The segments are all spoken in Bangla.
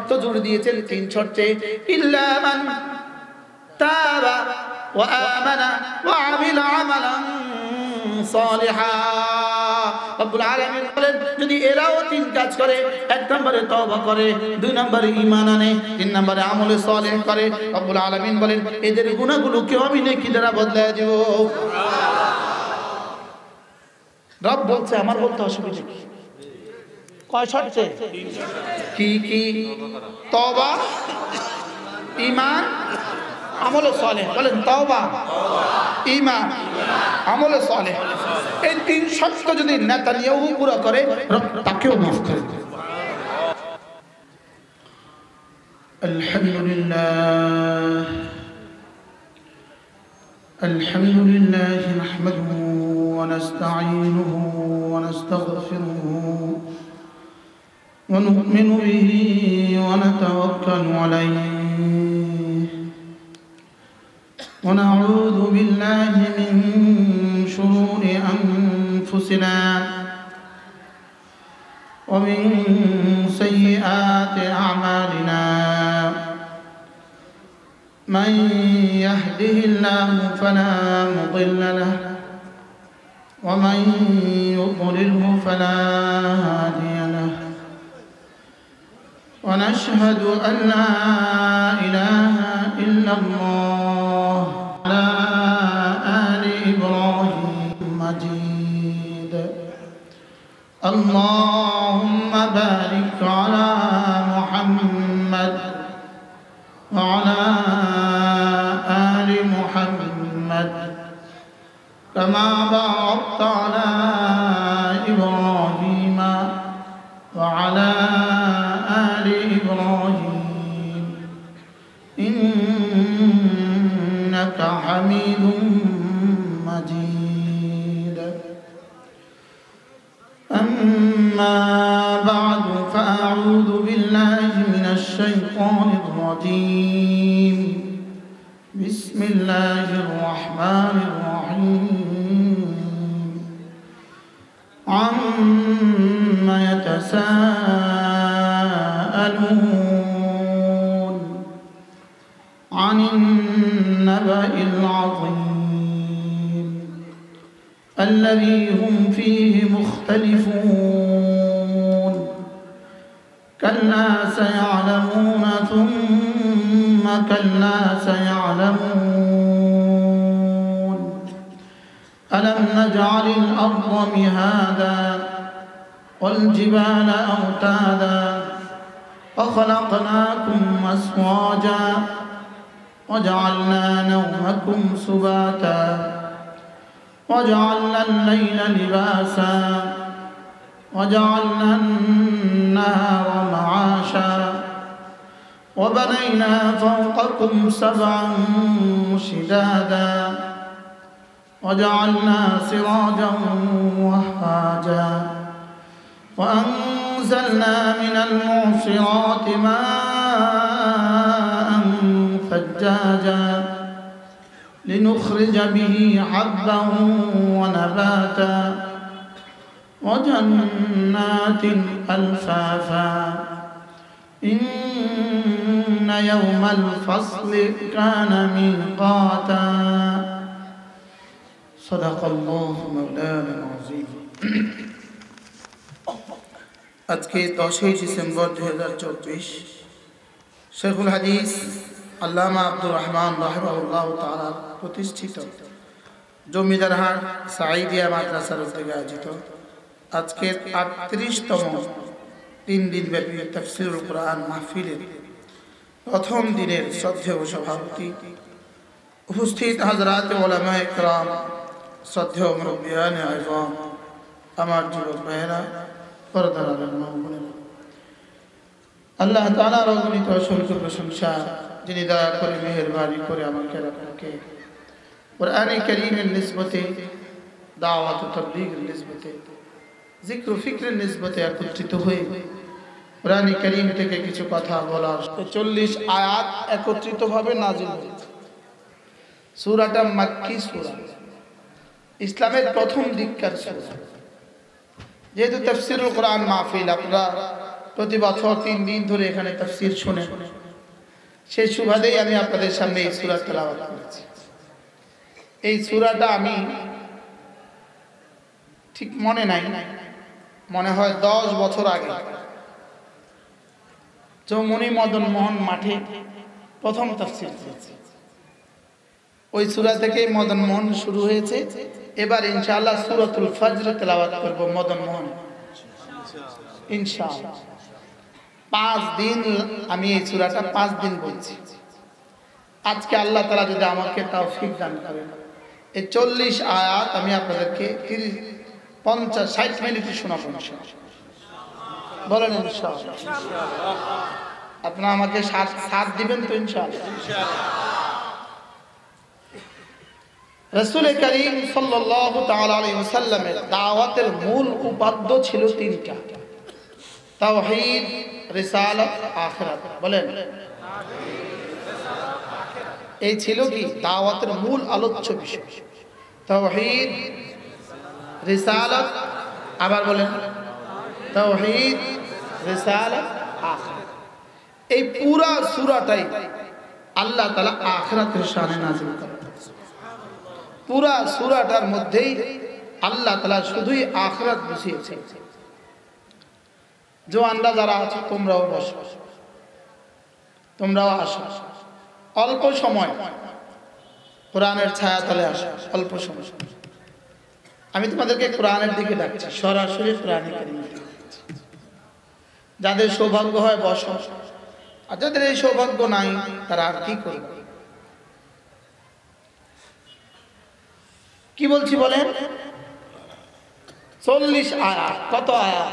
শর্ত জুড়ে দিয়েছেন, 3 শর্তে। ইল্লা মান তাবা ওয়া আমানা ওয়া আমিলা আমালান সালিহা। রব্বুল আলামিন বলেন যদি এরাও 3 কাজ করে, 1 নম্বরে তওবা করে, 2 নম্বরে ঈমান আনে, 3 নম্বরে আমলে সালেহ করে, রব্বুল আলামিন বলেন এদের গুনাহগুলোকে আমি নেকি দ্বারা বদলায় দেব। রব বলছে, আমার বলতে অসুবিধা কি? কয় শর্তে? কি কি? তওবা, ঈমান, আমলে সালেহ। বলেন তওবা, ঈমান, আমলে সালেহ। এই 3 শর্ত যদি নেতানিয়াহু পুরো করে, রব তাকেও মাফ করে দেবে। আলহামদুলিল্লাহ আলহামদুলিল্লাহ নাহমাদুহু ওয়া নাস্তাঈনুহু ওয়া নাস্তাগফিরুহু ওয়া নু'মিনু বিহি ওয়া নাতাওয়াক্কালু আলাইহি ونعوذ بالله من شرور أنفسنا ومن سيئات أعمالنا من يهده الله فلا مضل له ومن يضلله فلا هادي له ونشهد أن لا إله إلا الله على آل إبراهيم مجيد اللهم بارك على محمد وعلى آل محمد كما باركت على إبراهيم وعلى آل إبراهيم إنك حميد مجيد أما بعد فأعوذ بالله من الشيطان الرجيم بسم الله الرحمن الرحيم عما يتساءلون عن النبأ العظيم الذي هم فيه مختلفون كلا سيعلمون ثم كلا سيعلمون ألم نجعل الأرض مهادا والجبال أوتادا وخلقناكم أزواجا وجعلنا نومكم سباتا وجعلنا الليل لباسا وجعلنا النهار معاشا وبنينا فوقكم 7 شدادا وجعلنا سراجا وهاجا وأنزلنا من المعصرات ماء ثجاجا لنخرج به حبا ونباتا وجنات ألفافا إن يوم الفصل كان ميقاتا صدق الله مولانا العظيم আজকে 10 ডিসেম্বর 2024 শেখুল হাদিস আল্লামা আব্দুর রহমান রাহিমাহুল্লাহ তাআলা প্রতিষ্ঠিত জমিদারহাট সাঈদিয়া মাদ্রাসার উদ্যোগে আয়োজিত আজকের 38তম 3 দিন ব্যাপী তাফসীরুল কোরআন মাহফিলের প্রথম দিনের শ্রদ্ধেয় সভাপতি উপস্থিত হযরত উলামায়ে কেরাম শ্রদ্ধেয় মুরব্বিয়ানে আযম আমার যুবক ভাইয়েরা পর্দার আড়ালের মা ও বোনেরা আল্লাহ তাআলার অগণিত অসংখ্য প্রশংসা যিনি দয়া করে মেহেরবানি করে আমাকে আপনাকে কোরআনে কারীমের নিসবতে দাওয়াত ও তাবলীগের নিসবতে জিক্র ও ফিকরের নিসবতে একত্রিত হয়ে কোরআনে কারীম থেকে কিছু কথা বলার 40 আয়াত একত্রিতভাবে নাযিল হয়েছে। সূরাটা মাক্কি সূরা, ইসলামের প্রথম দিককার সূরা। যেহেতু তাফসীরুল কোরআন মাহফিল, আপনারা প্রতি বছর 3 দিন ধরে এখানে তাফসীর শুনে সেই সুবাদেই আমি আপনাদের সামনে এই সূরা তেলাওয়াত করেছি। এই সূরাটা আমি ঠিক মনে নাই, মনে হয় 10 বছর আগে চৌমনি মদন মোহন মাঠে প্রথম তাফসীর করেছি। ওই সূরা থেকে মদন মোহন শুরু হয়েছে। এবার ইনশাআল্লাহ সূরাতুল ফজর তেলাওয়াত করব মদন মোহন ইনশাআল্লাহ। 5 দিন আমি এই সূরাটা 5 দিন বলছি। আজকে আল্লাহ তাআলা যদি আমাকে তৌফিক দান করেন, এই 40 আয়াত আমি আপনাদেরকে 30 50 60 মিনিটে শোনাবো ইনশাআল্লাহ। বলেন ইনশাআল্লাহ। আপনারা আমাকে সাথ দিবেন তো ইনশাআল্লাহ। রাসূল করিম সাল্লাল্লাহু তাআলা আলাইহি ওয়াসাল্লামের দাওয়াতের মূল উপাদ্য ছিল 3টা: তাওহীদ, রিসালাত, আখিরাত। বলেন, এই ছিল কি দাওয়াতের মূল আলোচ্য বিষয়। তাওহীদ, রিসালাত, আবার বলেন তাওহীদ, রিসালাত, আখিরাত। এই পুরা সূরাটাই আল্লাহ তাআলা আখিরাতের শানে নাযিল করেন। পুরা সূরাটার মধ্যেই আল্লাহ তাআলা শুধুই আখিরাত বুঝিয়েছেন। জওয়ানরা যারা আছে তোমরাও বসো, তোমরাও আসো, অল্প সময় কোরআনের ছায়াতলে আসো, অল্প সময়। আমি তোমাদেরকে কোরআনের দিকে ডাকছি, সরাসরি কোরআনে কারীম। যাদের সৌভাগ্য হয় বসো, আর যাদের এই সৌভাগ্য নাই তারা আর কি করবে। কি বলছি বলেন? 40 আয়াত। কত আয়াত?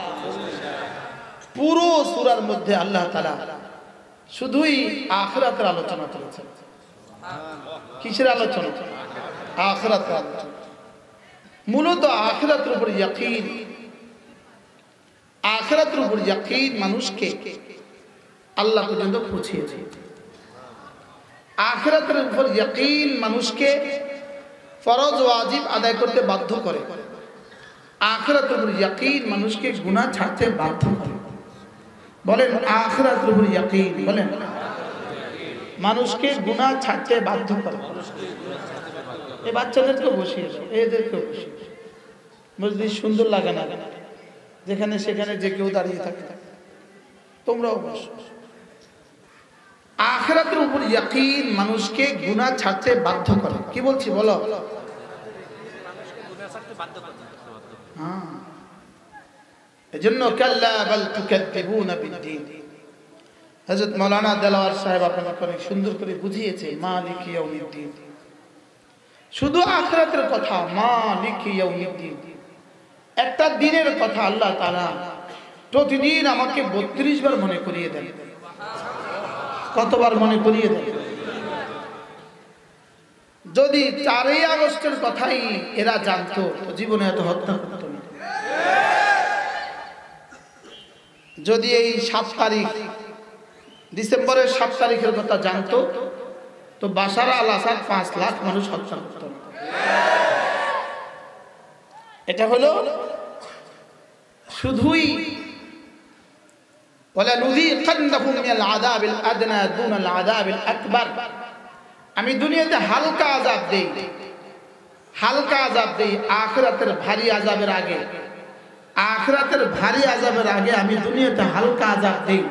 পুরো সূরার মধ্যে আল্লাহ তাআলা শুধুই আখিরাতের আলোচনা করেছেন। কিসের আলোচনা? আখিরাতের আলোচনা। মূলত আখিরাতের উপর ইয়াকিন, আখিরাতের উপর ইয়াকিন মানুষকে আল্লাহ পর্যন্ত পৌঁছিয়েছে। আখিরাতের উপর ইয়াকিন মানুষকে ফরজ ওয়াজিব আদায় করতে বাধ্য করে। আখিরাতের উপর ইয়াকিন মানুষকে গুনাহ ছাড়তে বাধ্য করে। বলেন আখিরাতের উপর ইয়াকিন। বলেন মানুষকে গুনাহ ছাড়তে বাধ্য করে। এই বাচ্চাদেরকে বসিয়ে দাও, এদেরকে বসিয়ে দাও। মসজিদ সুন্দর লাগে না, যেখানে সেখানে যে কেউ দাঁড়িয়ে থাকে। তোমরাও বসো। আখিরাতের উপর ইয়াকিন মানুষকে গুনাহ ছাড়তে বাধ্য করে। কি বলছি বলো? হ্যাঁ, এজন্য কাল্লা বাল তুকাদ্দিবুনা বিদ্দীন। হযরত মাওলানা দেলাওয়ার সাহেব আপনাকে অনেক সুন্দর করে বুঝিয়েছে মালিক ইয়াউমিদ্দিন। শুধু আখিরাতের কথা, মালিক ইয়াউমিদ্দিন, একটা দিনের কথা আল্লাহ তাআলা প্রতিদিন আমাকে 32 বার মনে করিয়ে দেন। কতবার মনে করিয়ে দেন? যদি 4ই আগস্টের কথাই এরা জানতো তো জীবনে এত হত্যা করতো না। যদি এই 7 তারিখ ডিসেম্বরের 7 তারিখের কথা জানতো তো বাশার আল আসাদ 5 লাখ মানুষ হত্যা করতো না। এটা হলো শুধুই ওয়ালা নুযীকান্নাহুম মিনাল আযাবিল আদনা দুনাল আযাবিল আকবার। আমি দুনিয়াতে হালকা আযাব দেই, হালকা আযাব দেই আখিরাতের ভারী আযাবের আগে। আখিরাতের ভারী আযাবের আগে আমি দুনিয়াতে হালকা আযাব দেই।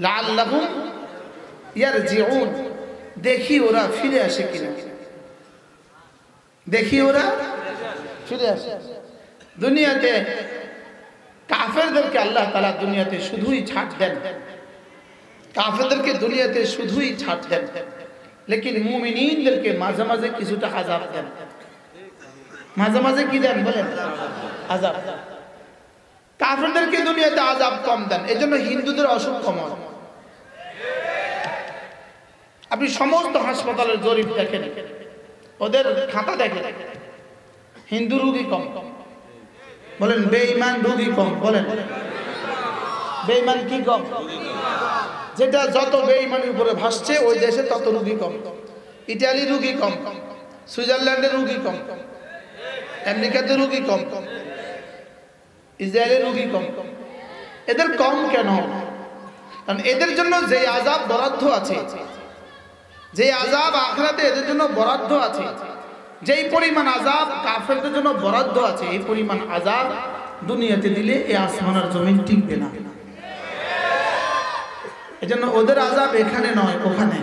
লাআল্লাহুম ইয়ারজিউন। দেখি ওরা ফিরে আসে কিনা, দেখি ওরা ফিরে আসে। দুনিয়াতে কাফেরদেরকে আল্লাহ তাআলা দুনিয়াতে শুধুই ছাড় দেন, কাফেরদেরকে দুনিয়াতে শুধুই ছাড় দেন, লেকিন মুমিনদেরকে মাঝে মাঝে কিছুটা আযাব দেন। মাঝে মাঝে কি দেন বলেন? আযাব। কাফেরদেরকে দুনিয়াতে আযাব কম দেন, এজন্য হিন্দুদের অসুখ কম হয়। আপনি সমস্ত হাসপাতালের জরিপ দেখেন, ওদের খাতা দেখেন, হিন্দু রোগী কম। বলেন বেঈমান রোগী কম। বলেন বেঈমান কি কম? যেটা যত বেঈমানের উপরে ভাসছে ওই দেশে তত রোগী কম। ইতালি রোগী কম, সুইজারল্যান্ডের রোগী কম, আমেরিকাতে রোগী কম। ইসরায়েলের রোগী কম। এদের কম কেন? কারণ এদের জন্য যে আযাব বরাদ্দ আছে, যে আযাব আখিরাতে এদের জন্য বরাদ্দ আছে, যেই পরিমাণ আযাব কাফেরদের জন্য বরাদ্দ আছে, এই পরিমাণ আযাব দুনিয়াতে দিলে এই আসমান আর জমিন টিকবে না। এজন্য ওদের আযাব এখানে নয় ওখানে।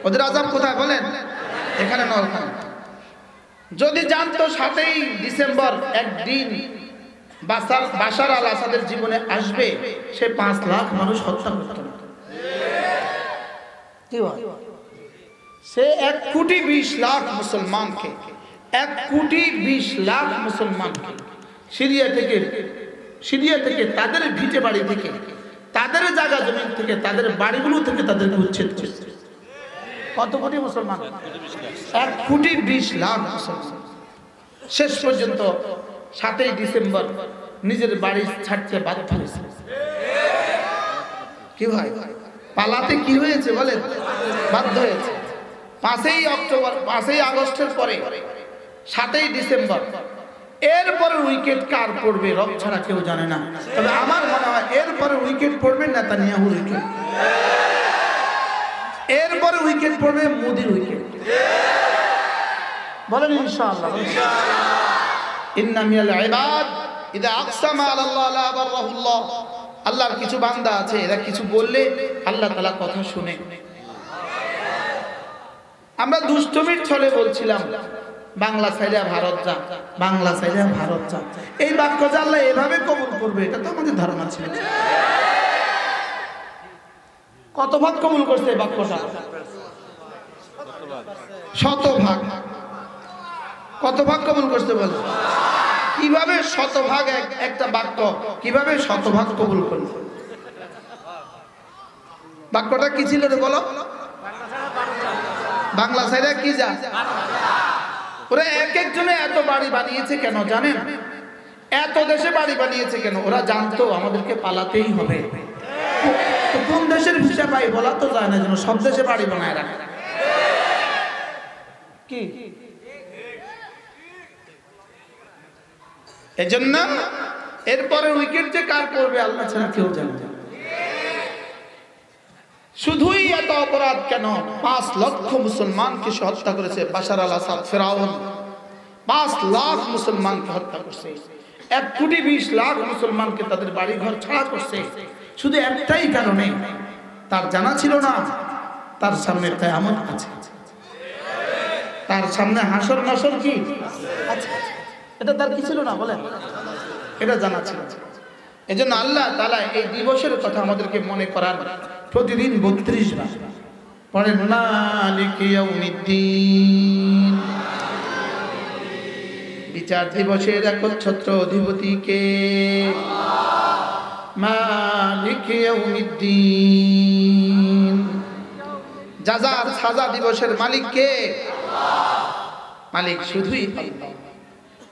ওদের আযাব কোথায় বলেন? এখানে নয় ওখানে। যদি জানতো 7ই ডিসেম্বর একদিন বাশার আল আসাদের জীবনে আসবে, সে 5 লাখ মানুষ হত্যা করত না। সে 1,20,00,000 মুসলমানকে, 1,20,00,000 মুসলমানকে সিরিয়া থেকে তাদের ভিটে বাড়ি থেকে, তাদের জায়গা জমি থেকে, তাদের বাড়িগুলো থেকে তাদেরকে উচ্ছেদ করেছে। কত কোটি মুসলমান? 1,20,00,000 মুসলমান। শেষ পর্যন্ত 7ই ডিসেম্বর নিজের বাড়ি ছাড়তে বাধ্য হয়েছে। কি ভাই পালাতে কি হয়েছে বলেন? বাধ্য হয়েছে। 5ই আগস্টের পরে 7ই ডিসেম্বর, এরপরে উইকেট কার পড়বে রব ছাড়া কেউ জানে না। তবে আমার মনে হয় এরপরে উইকেট পড়বে নেতানিয়াহুর উইকেট, এরপরে উইকেট পড়বে মোদির উইকেট। বলেন ইনশাআল্লাহ। ইন্না মিনাল ইবাদ ইযা আকসামা আলাল্লাহ লা বাররাহুল্লাহ। আল্লাহর কিছু বান্দা আছে, এরা কিছু বললে আল্লাহ তাআলা কথা শুনে। আমরা দুষ্টমির ছলে বলছিলাম বাংলা সাইডা ভারত যা, বাংলা সাইডা ভারত যা। এই বাক্য যে আল্লাহ এভাবে কবুল করবে এটা তো আমাদের ধারণা ছিল। কত ভাগ কবুল করছে এই বাক্যটা? 100 ভাগ। কত ভাগ কবুল করতে বলে? কিভাবে 100 ভাগ একটা বাক্য কিভাবে 100 ভাগ কবুল করল? বাক্যটা কি ছিল রে বলো? বাংলা সাইডে কি যা? ওরা এক একজনে এত বাড়ি বানিয়েছে কেন জানেন? এত দেশে বাড়ি বানিয়েছে কেন? ওরা জানতো আমাদেরকে পালাতেই হবে। কোন দেশের ভিসা পাই বলা তো যায় না, যেন সব দেশে বাড়ি বানায় রাখে। কি এজন্য এরপরে উইকেট যে কার পড়বে আল্লাহ ছাড়া কেউ জানে না। শুধুই এত অপরাধ কেন? 5 লক্ষ মুসলমানকে সে হত্যা করেছে বাশার আল আসাদ ফেরাউন। 5 লাখ মুসলমানকে হত্যা করছে, 1,20,00,000 মুসলমানকে তাদের বাড়ি ঘর ছাড়া করছে। শুধু একটাই কারণে, তার জানা ছিল না তার সামনে কিয়ামত আছে, তার সামনে হাসর নাসর কি আছে। এটা তার কি ছিল না বলেন? এটা জানা ছিল। এজন্য আল্লাহ তাআলা এই দিবসের কথা আমাদেরকে মনে করান। প্রতিদিন 32 বার পড়েন মালিকি ইয়াউমিদ্দিন। বিচার দিবসের একচ্ছত্র অধিপতি কে? মালিকি ইয়াউমিদ্দিন। জাযার সাজা দিবসের মালিক কে? মালিক শুধুই আল্লাহ।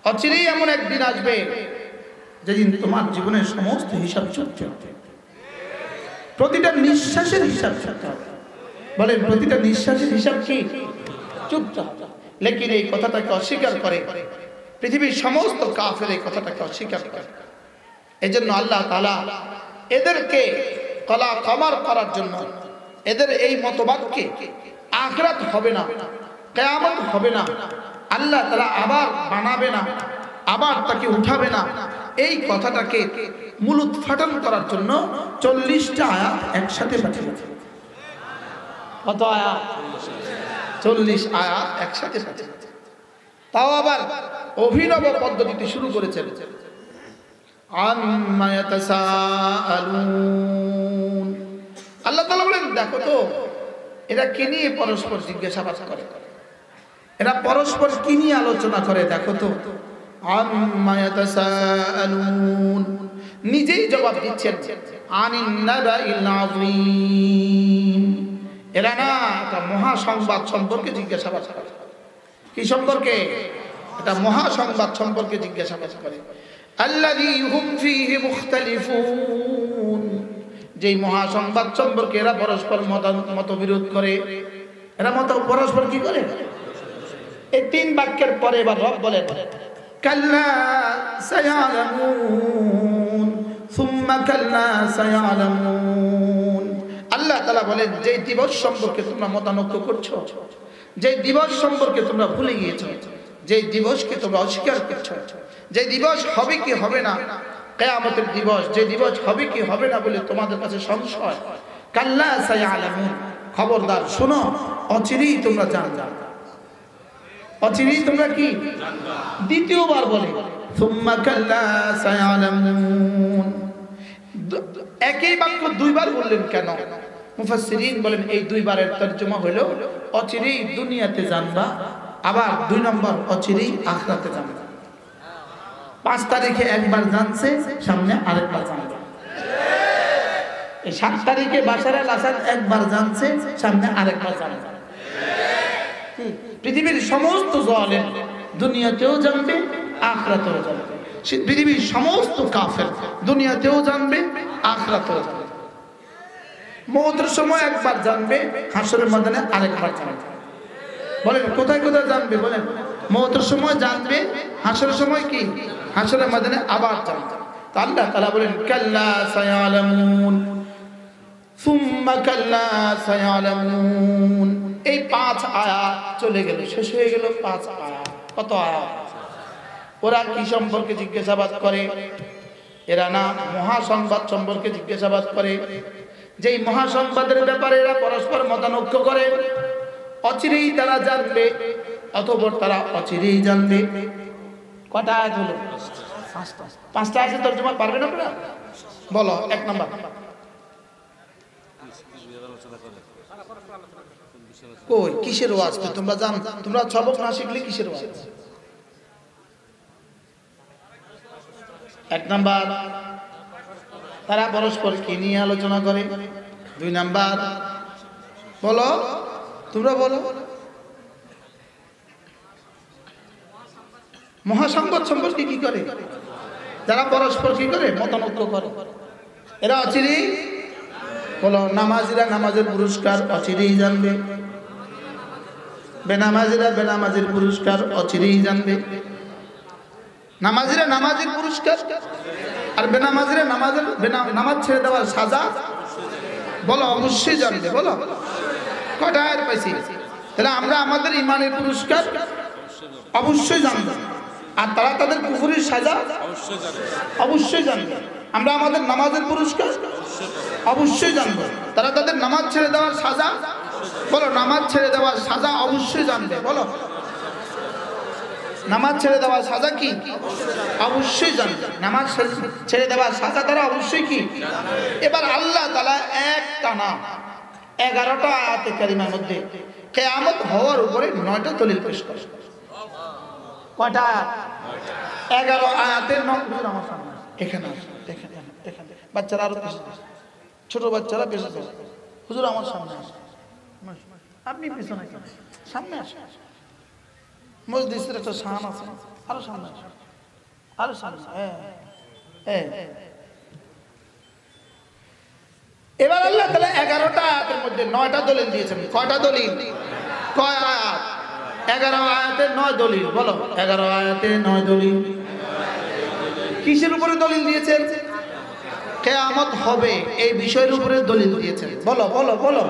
অচিরেই এমন একদিন আসবে যেদিন তোমার জীবনের সমস্ত হিসাব চুকতে হবে, প্রতিটা নিঃশ্বাসের হিসাব চুকতে হবে। বলেন প্রতিটা নিঃশ্বাসের হিসাব কি চুকতে হবে? লেকিন এই কথাটাকে অস্বীকার করে পৃথিবীর সমস্ত কাফের, এই কথাটাকে অস্বীকার করে। এই জন্য আল্লাহ তাআলা এদেরকে কলা কমার করার জন্য, এদের এই মতবাদকে আখিরাত হবে না, কিয়ামত হবে না, আল্লাহ তাআলা আবার বানাবে না, আবার তাকে উঠাবে না, এই কথাটাকে মূল উৎপাদন করার জন্য 40টা আয়াত একসাথে পাঠিয়েছে। কত আয়াত? 40 আয়াত একসাথে পাঠিয়েছে। তাও আবার অভিনব পদ্ধতিতে শুরু করেছেন। আম্মা ইয়াতাসাআলুন। আল্লাহ তাআলা বলেন দেখো তো এরা কি নিয়ে পরস্পর জিজ্ঞাসাবাদ করে, এরা পরস্পর কি নিয়ে আলোচনা করে দেখো তো। আম্মা ইয়াতাসাআলুন, নিজেই জবাব দিচ্ছেন আনিন নাবাইল আযীম। এরা না একটা মহা সংবাদ সম্পর্কে জিজ্ঞাসাবাদ করে। কি সম্পর্কে? এটা মহা সংবাদ সম্পর্কে জিজ্ঞাসাবাদ করে। আল্লাযী হুম ফীহি মুখতালিফুন, যেই মহা সংবাদ সম্পর্কে এরা পরস্পর মতবিরোধ করে। এরা পরস্পর কি করে? এই 3 বাক্যের পরে এবার রব বলেন কাল্লা সায়ালামুন সুম্মা কাল্লা সায়ালামুন। আল্লাহ তাআলা বলেন, যে দিবস সম্পর্কে তোমরা মতানক্য করছো, যে দিবস সম্পর্কে তোমরা ভুলে গিয়েছো, যে দিবসকে তোমরা অস্বীকার করছো, যে দিবস হবে কি হবে না, কিয়ামতের দিবস, যে দিবস হবে কি হবে না বলে তোমাদের কাছে সংশয়, কাল্লা সায়ালামুন, খবরদার শোনো, অচিরেই তোমরা জানবে, অচিরেই তোমরা কি দ্বিতীয়বার বলে সুম্মা কাল্লা সায়ালামুন। একই বাক্য দুইবার বললেন কেন? মুফাসসিরিন বলেন এই দুইবারের তরজমা হলো অচিরেই দুনিয়াতে জানবা, আবার 2 নম্বর অচিরেই আখিরাতে জানবা। 5 তারিখে একবার জানছে, সামনে আরেকবার জানবে। এই 7 তারিখে বাশার আল আসাদ একবার জানছে, সামনে আরেকবার জানবে। পৃথিবীর সমস্ত জালেম দুনিয়াতেও জানবে, আখিরাতেও জানবে। পৃথিবীর সমস্ত কাফের দুনিয়াতেও জানবে, আখিরাতেও জানবে। মওতের সময় একবার জানবে, হাসরের ময়দানে আরেকবার জানবে। বলেন কোথায় কোথায় জানবে? বলেন মওতের সময় জানবে, হাসরের সময় কি? হাসরের ময়দানে আবার জানবে। তো আল্লাহ তাআলা বলেন কাল্লা সায়ালামুন সুম্মা কাল্লা সায়ালামুন। এই 5 আয়াত চলে গেল, শেষ হয়ে গেল 5 আয়াত। কত আয়াত? ওরা কি সম্পর্কে জিজ্ঞাসাবাদ করে? এরা না মহাসংবাদ সম্পর্কে জিজ্ঞাসাবাদ করে। যেই মহাসংবাদের ব্যাপারে এরা পরস্পর মতানৈক্য করে, অচিরেই তারা জানবে, অতঃপর তারা অচিরেই জানবে। কটা আয়াত হলো? 5টা আয়াত তরজমা পারবেন আপনারা? বলো 1 নাম্বার। কই কিসের ওয়াজ? তোমরা জান, তোমরা সবক না শিখলে কিসের ওয়াজ? 1 নাম্বার তারা পরস্পর কি নিয়ে আলোচনা করে। 2 নাম্বার বলো, তোমরা বলো। মহাসংবাদ সম্পর্কে কি করে? যারা পরস্পর কি করে? মতানৈক্য করে। এরা অচিরেই বলো, নামাজিরা নামাজের পুরস্কার অচিরেই জানবে, বেনামাজিরা বেনামাজের পুরস্কার অচিরেই জানবে। নামাজিরা নামাজের পুরস্কার আর বেনামাজিরা নামাজ ছেড়ে দেওয়ার সাজা বলো অবশ্যই জানবে। বলো কয়টা আয়াত পাইছি? তাহলে আমরা আমাদের ইমানের পুরস্কার অবশ্যই জানবো, আর তারা তাদের কুফরির সাজা অবশ্যই জানবে। আমরা আমাদের নামাজের পুরস্কার অবশ্যই জানবো, তারা তাদের নামাজ ছেড়ে দেওয়ার সাজা বলো, নামাজ ছেড়ে দেওয়ার সাজা অবশ্যই জানবে। বলো নামাজ ছেড়ে দেওয়ার সাজা কি? অবশ্যই জানবে। নামাজ ছেড়ে দেওয়ার সাজা তারা অবশ্যই কি? এবার আল্লাহ তাআলা এক টানা 11টা আয়াতে কারিমার মধ্যে কিয়ামত হওয়ার উপরে 9টা দলিল পেশ করে। কয়টা আয়াত? 11 আয়াতের 9। এখানে দেখেন, বাচ্চারা আরো ছোট বাচ্চারা বেশি করে, হুজুর আমার সামনে আসে, আপনি পিছনে সামনে আসেন। মসজিদের একটা শান আছে, আরো সামনে আসেন, আরো সামনে। এবার আল্লাহ তাআলা 11টা আয়াতের মধ্যে 9টা দলিল দিয়েছেন। কয়টা দলিল? কয় আয়াত? 11 আয়াতে 9 দলিল। বলো 11 আয়াতে 9 দলিল। কিসের উপরে দলিল দিয়েছেন? কিয়ামত হবে এই বিষয়ের উপরে দলিল দিয়েছেন। বলো বলো বলো।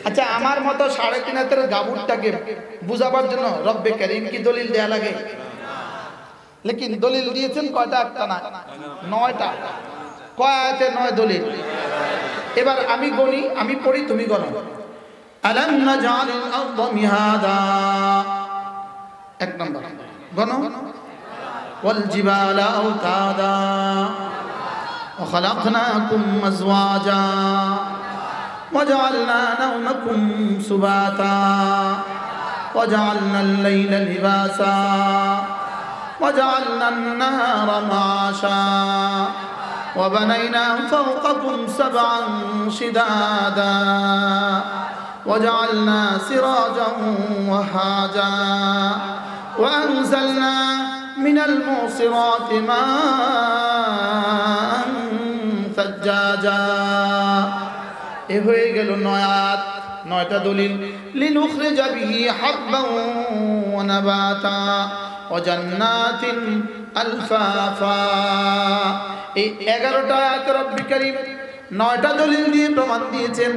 আচ্ছা, আমার মতো 3.5 হাতের গাবুরটাকে বুঝাবার জন্য রব্বে কারীম কি দলিল দেয়া লাগে? লেকিন দলিল দিয়েছেন কয়টা? একটা না, 9টা। কয় আয়াতে 9 দলিল? এবার আমি গনি, আমি পড়ি, তুমি গণো। আলাম নাজালিল আরদা মিহাদা, 1 নাম্বার গণো। ওয়াল জিবালা আওতাদা ওয়া খালাকনাকুম আজওয়াজা وجعلنا نومكم سباتا وجعلنا الليل لباسا وجعلنا النهار معاشا وبنينا فوقكم 7 شدادا وجعلنا سراجا وهاجا وأنزلنا من المعصرات ماء ثجاجا এ হয়ে গেল 9 আয়াত, 9টা দলিল। লিনুখরিজা বিহি হাব্বান ওয়া নাবাতা ওয়া জান্নাতিন আলফাফা। এই 11টা আয়াত রব্বুল কারীম 9টা দলিল দিয়ে প্রমাণ দিয়েছেন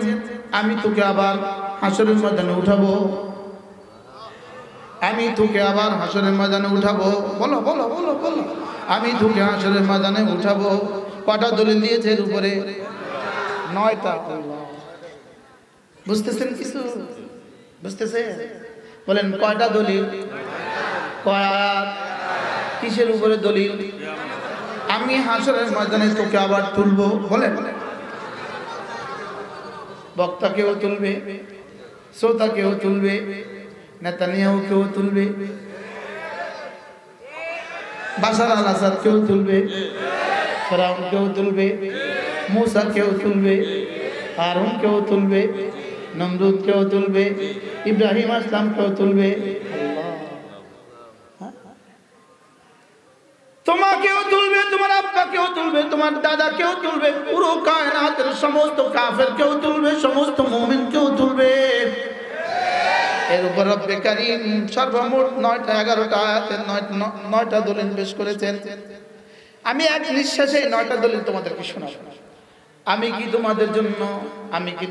আমি তোকে আবার হাসরের ময়দানে উঠাবো, আমি তোকে আবার হাসরের ময়দানে উঠাবো। বলো বলো বলো বলো, আমি তোকে হাসরের ময়দানে উঠাবো। কটা দলিল দিয়েছে এর উপরে? 9টা। বুঝতেছেন কিছু? বুঝতেছে? বলেন কয়টা দলিল, কয় আয়াত, কিসের উপরে দলিল? আমি হাসরের ময়দানে তোকে আবার তুলবো। বলেন বক্তা কেউ তুলবে, শ্রোতা কেউ তুলবে, নেতানিয়াহু কেউ তুলবে, বাশার আল আসাদ কেউ তুলবে, ফেরাউন কেউ তুলবে, মুসা কেউ তুলবে, হারুন কেউ তুলবে, নমরুদ কেউ তুলবে, ইব্রাহিম আসলাম কেউ তুলবে। তোমাকেও তুলবে, তোমার আব্বাকেও তুলবে, তোমার দাদাকেও তুলবে, পুরো কায়নাতের সমস্ত কাফের কেউ তুলবে, সমস্ত মুমিনকেও তুলবে। এর উপর রব্বে কারীম সর্বমোট 9টা 11টা আয়াতে 9টা দলিল পেশ করেছেন। আমি এক নিঃশ্বাসে 9টা দলিল তোমাদেরকে শোনাবো। আমি কি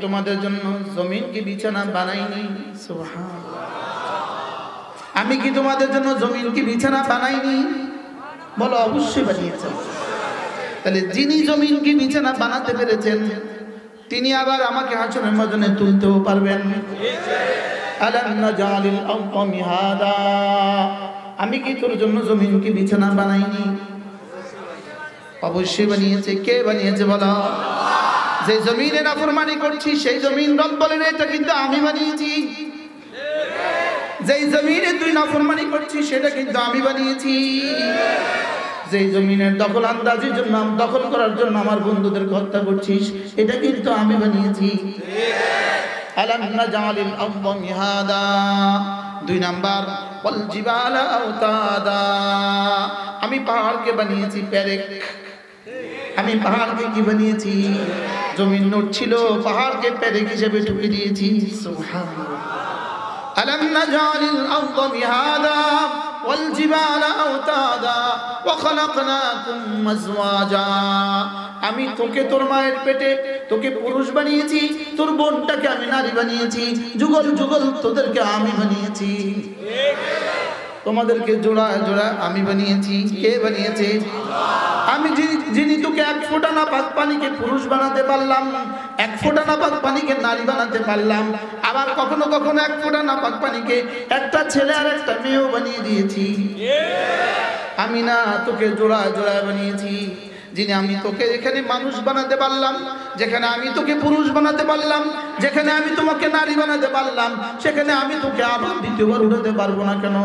তোমাদের জন্য জমিন কি বিছানা বানাইনি? সুবহানাল্লাহ। আমি কি তোমাদের জন্য জমিন কি বিছানা বানাইনি? বলো অবশ্যই বানিয়েছেন। তাহলে যিনি জমিন কি বিছানা বানাতে পেরেছেন তিনি আবার আমাকে হাসরের ময়দানে তুলতেও পারবেন। আলাম নাজালিল আরদা মিহাদা, আমি কি তোর জন্য জমিন কি বিছানা বানাইনি? অবশ্যই বানিয়েছে। কে বানিয়েছে বলো? যে জমিনে নাফরমানি করছি সেই জমিন রব বলেন এটা কিন্তু আমি বানিয়েছি। যেই জমিনে তুই নাফরমানি করছিস সেটা কিন্তু আমি বানিয়েছি। যেই জমিনের দখল আন্দাজির জন্য দখল করার জন্য আমার বন্ধুদের হত্যা করছিস এটা কিন্তু আমি বানিয়েছি। আলাম নাজালিল আরদা মিহাদা। 2 নাম্বার ওয়াল জিবালা আওতাদা, আমি পাহাড়কে বানিয়েছি পেরেক। আমি পাহাড়কে কি বানিয়েছি? জমিন নড়ছিল, পাহাড়কে পেরেক হিসেবে ঠুকে দিয়েছি। সুবহানাল্লাহ। আলাম নাজালিল আরদা মিহাদা ওয়াল জিবালা আওতাদা ওয়া খালাকনাকুম আজওয়াজা, আমি তোকে তোর মায়ের পেটে তোকে পুরুষ বানিয়েছি, তোর বোনটাকে আমি নারী বানিয়েছি, যুগল যুগল তোদেরকে আমি বানিয়েছি। তোমাদেরকে জোড়ায় জোড়ায় আমি বানিয়েছি। কে বানিয়েছে? আমি যিনি তোকে 1 ফোঁটা নাপাক পানিকে পুরুষ বানাতে পারলাম, 1 ফোঁটা নাপাক পানিকে নারী বানাতে পারলাম, আবার কখনো কখনো 1 ফোঁটা নাপাক পানিকে একটা ছেলে আর একটা মেয়েও বানিয়ে দিয়েছি। আমি না তোকে জোড়ায় জোড়ায় বানিয়েছি। যিনি আমি তোকে এখানে মানুষ বানাতে পারলাম, যেখানে আমি তোকে পুরুষ বানাতে পারলাম, যেখানে আমি তোমাকে নারী বানাতে পারলাম, সেখানে আমি তোকে আবার দ্বিতীয়বার উঠাতে পারবো না কেন?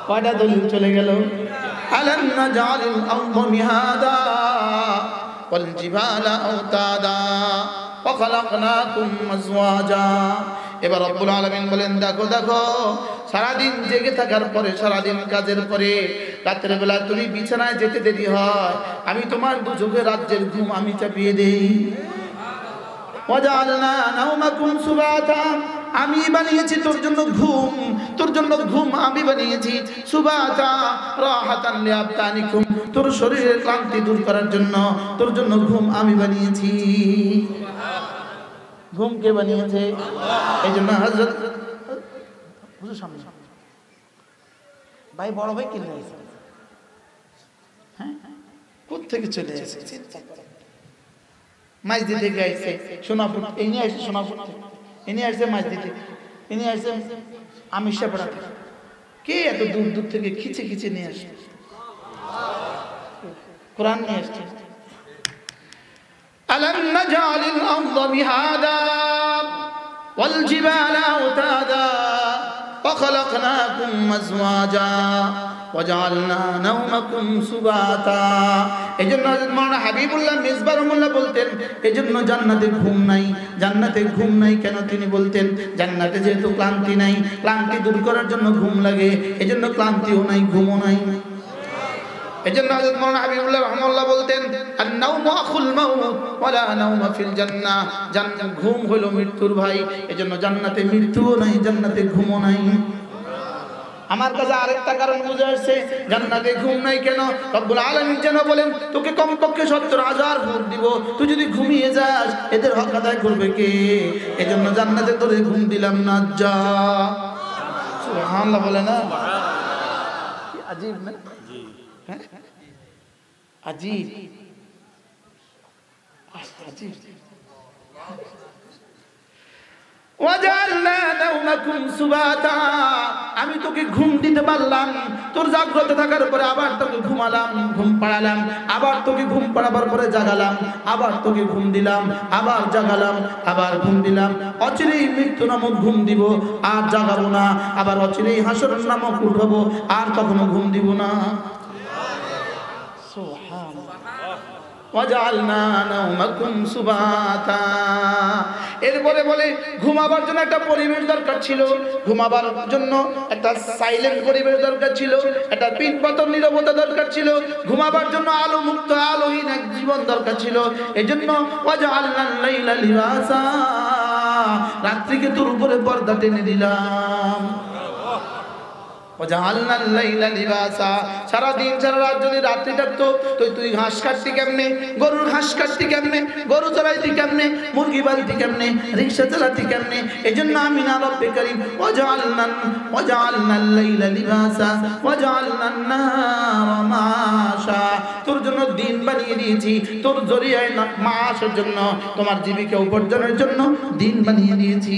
কয়টা দলিল চলে গেল? আলাম নাজালিল আরদা মিহাদা ওয়াল জিবালা আওতাদা ওয়া খালাকনাকুম আজওয়াজা। এবার রব্বুল আলামিন বলেন দেখো দেখো, সারাদিন জেগে থাকার পরে, সারাদিন কাজের পরে রাতের বেলা তুমি বিছানায় যেতে দেরি হয়, আমি তোমার দুচোখে রাজ্যের ঘুম আমি চাপিয়ে দেই। ওয়াজআলনা নাওমাকুম সুবাতা, আমি বানিয়েছি তোর জন্য ঘুম, তোর জন্য ঘুম আমি বানিয়েছি। সুবাতা রাহাতান লিআবদানিকুম, তোর শরীরের ক্লান্তি দূর করার জন্য তোর জন্য ঘুম আমি বানিয়েছি। ঘুম কে বানিয়েছে? এই জন্য হযরত হুজুর সামনে ভাই বড় ভাই কিনে আসছে, হ্যাঁ কোথা থেকে চলে আসছে চিন্তা করে। মসজিদে গেছে সোনাপুর, এনে আসছে সোনাপুর থেকে, এনে আসছে মসজিদে, এনে আসছে আমিষাপাড়া থেকে। কে এত দূর দূর থেকে খিচে খিচে নিয়ে আসছে? কোরআন নিয়ে আসছে। আলাম নাজালিল আরদা মিহাদা ওয়াল জিবালা আওতাদা ওয়া খালাকনাকুম আজওয়াজা ওয়াজআলনা নাওমাকুম সুবাতা। এজন্য মাওলানা হাবিবুল্লাহ মিসবাহ রহমাতুল্লাহ বলতেন এজন্য জান্নাতে ঘুম নাই। জান্নাতে ঘুম নাই কেন? তিনি বলতেন জান্নাতে যেহেতু ক্লান্তি নাই, ক্লান্তি দূর করার জন্য ঘুম লাগে, এজন্য ক্লান্তিও নাই ঘুমও নাই। এজন্য হযরত মাওলানা হাবিবুল্লাহ রাহমাহুল্লাহ বলতেন আন-নাওমু আখুল মাউত ওয়ালা নাওমা ফিল জান্নাহ, জান্নাত ঘুম হলো মৃত্যুর ভাই। এজন্য জান্নাতে মৃত্যুও নাই, জান্নাতে ঘুমও নাই। আমার কাছে আরেকটা কারণ বুঝে আসছে জান্নাতে ঘুম নাই কেন। রব্বুল আলামিন যেন বলেন তোকে কমপক্ষে 70,000 ভোট দিব, তুই যদি ঘুমিয়ে যাস এদের হক আদায় করবে কে? এজন্য জান্নাতে তোরে ঘুম দিলাম না, যা। সুবহানাল্লাহ বলে না? কি আজীব না? হ্যাঁ আজীব আজীব। ওয়াজালনা নাওমাকুম সুবাতা, আমি তোকে ঘুম দিতে পারলাম, তোর জাগ্রত থাকার পরে আবার তোকে ঘুমালাম, ঘুম পাড়ালাম, আবার তোকে ঘুম পাড়াবার পরে জাগালাম, আবার তোকে ঘুম দিলাম, আবার জাগালাম, আবার ঘুম দিলাম। অচিরেই মৃত্যু নামক ঘুম দিব, আর জাগাবো না। আবার অচিরেই হাসর নামক উঠাবো, আর কখনো ঘুম দিব না। ওয়াজআলনা নাওমাকুম সুবাতা। এরপরে বলে ঘুমাবার জন্য একটা পরিবেশ দরকার ছিল, ঘুমাবার জন্য একটা সাইলেন্ট পরিবেশ দরকার ছিল, একটা পিনপতন নীরবতা দরকার ছিল, ঘুমাবার জন্য আলো মুক্ত আলোহীন এক জীবন দরকার ছিল। এজন্য ওয়াজআলনাল লাইলা লিবাসা, রাত্রিকে তোর উপরে পর্দা টেনে দিলাম। ওয়াজআলনাল লাইলা লিবাসা, সারা দিন সারা রাত যদি রাত্রি থাকতো তুই ঘাস কাটতি কেমনে, গরুর ঘাস কাটতি কেমনে, গরু চড়াইতি কেমনে, মুরগি পালতি কেমনে, রিকশা চালাতি কেমনে। এজন্য আমি না রব্বে কারীম ওয়াজআলনাল লাইলা লিবাসা ওয়াজআলনান নাহারা মাআশা, তোর জন্য দিন বানিয়ে দিয়েছি, তোর জরিয়ায় মাআশের জন্য, তোমার জীবিকা উপার্জনের জন্য দিন বানিয়ে দিয়েছি।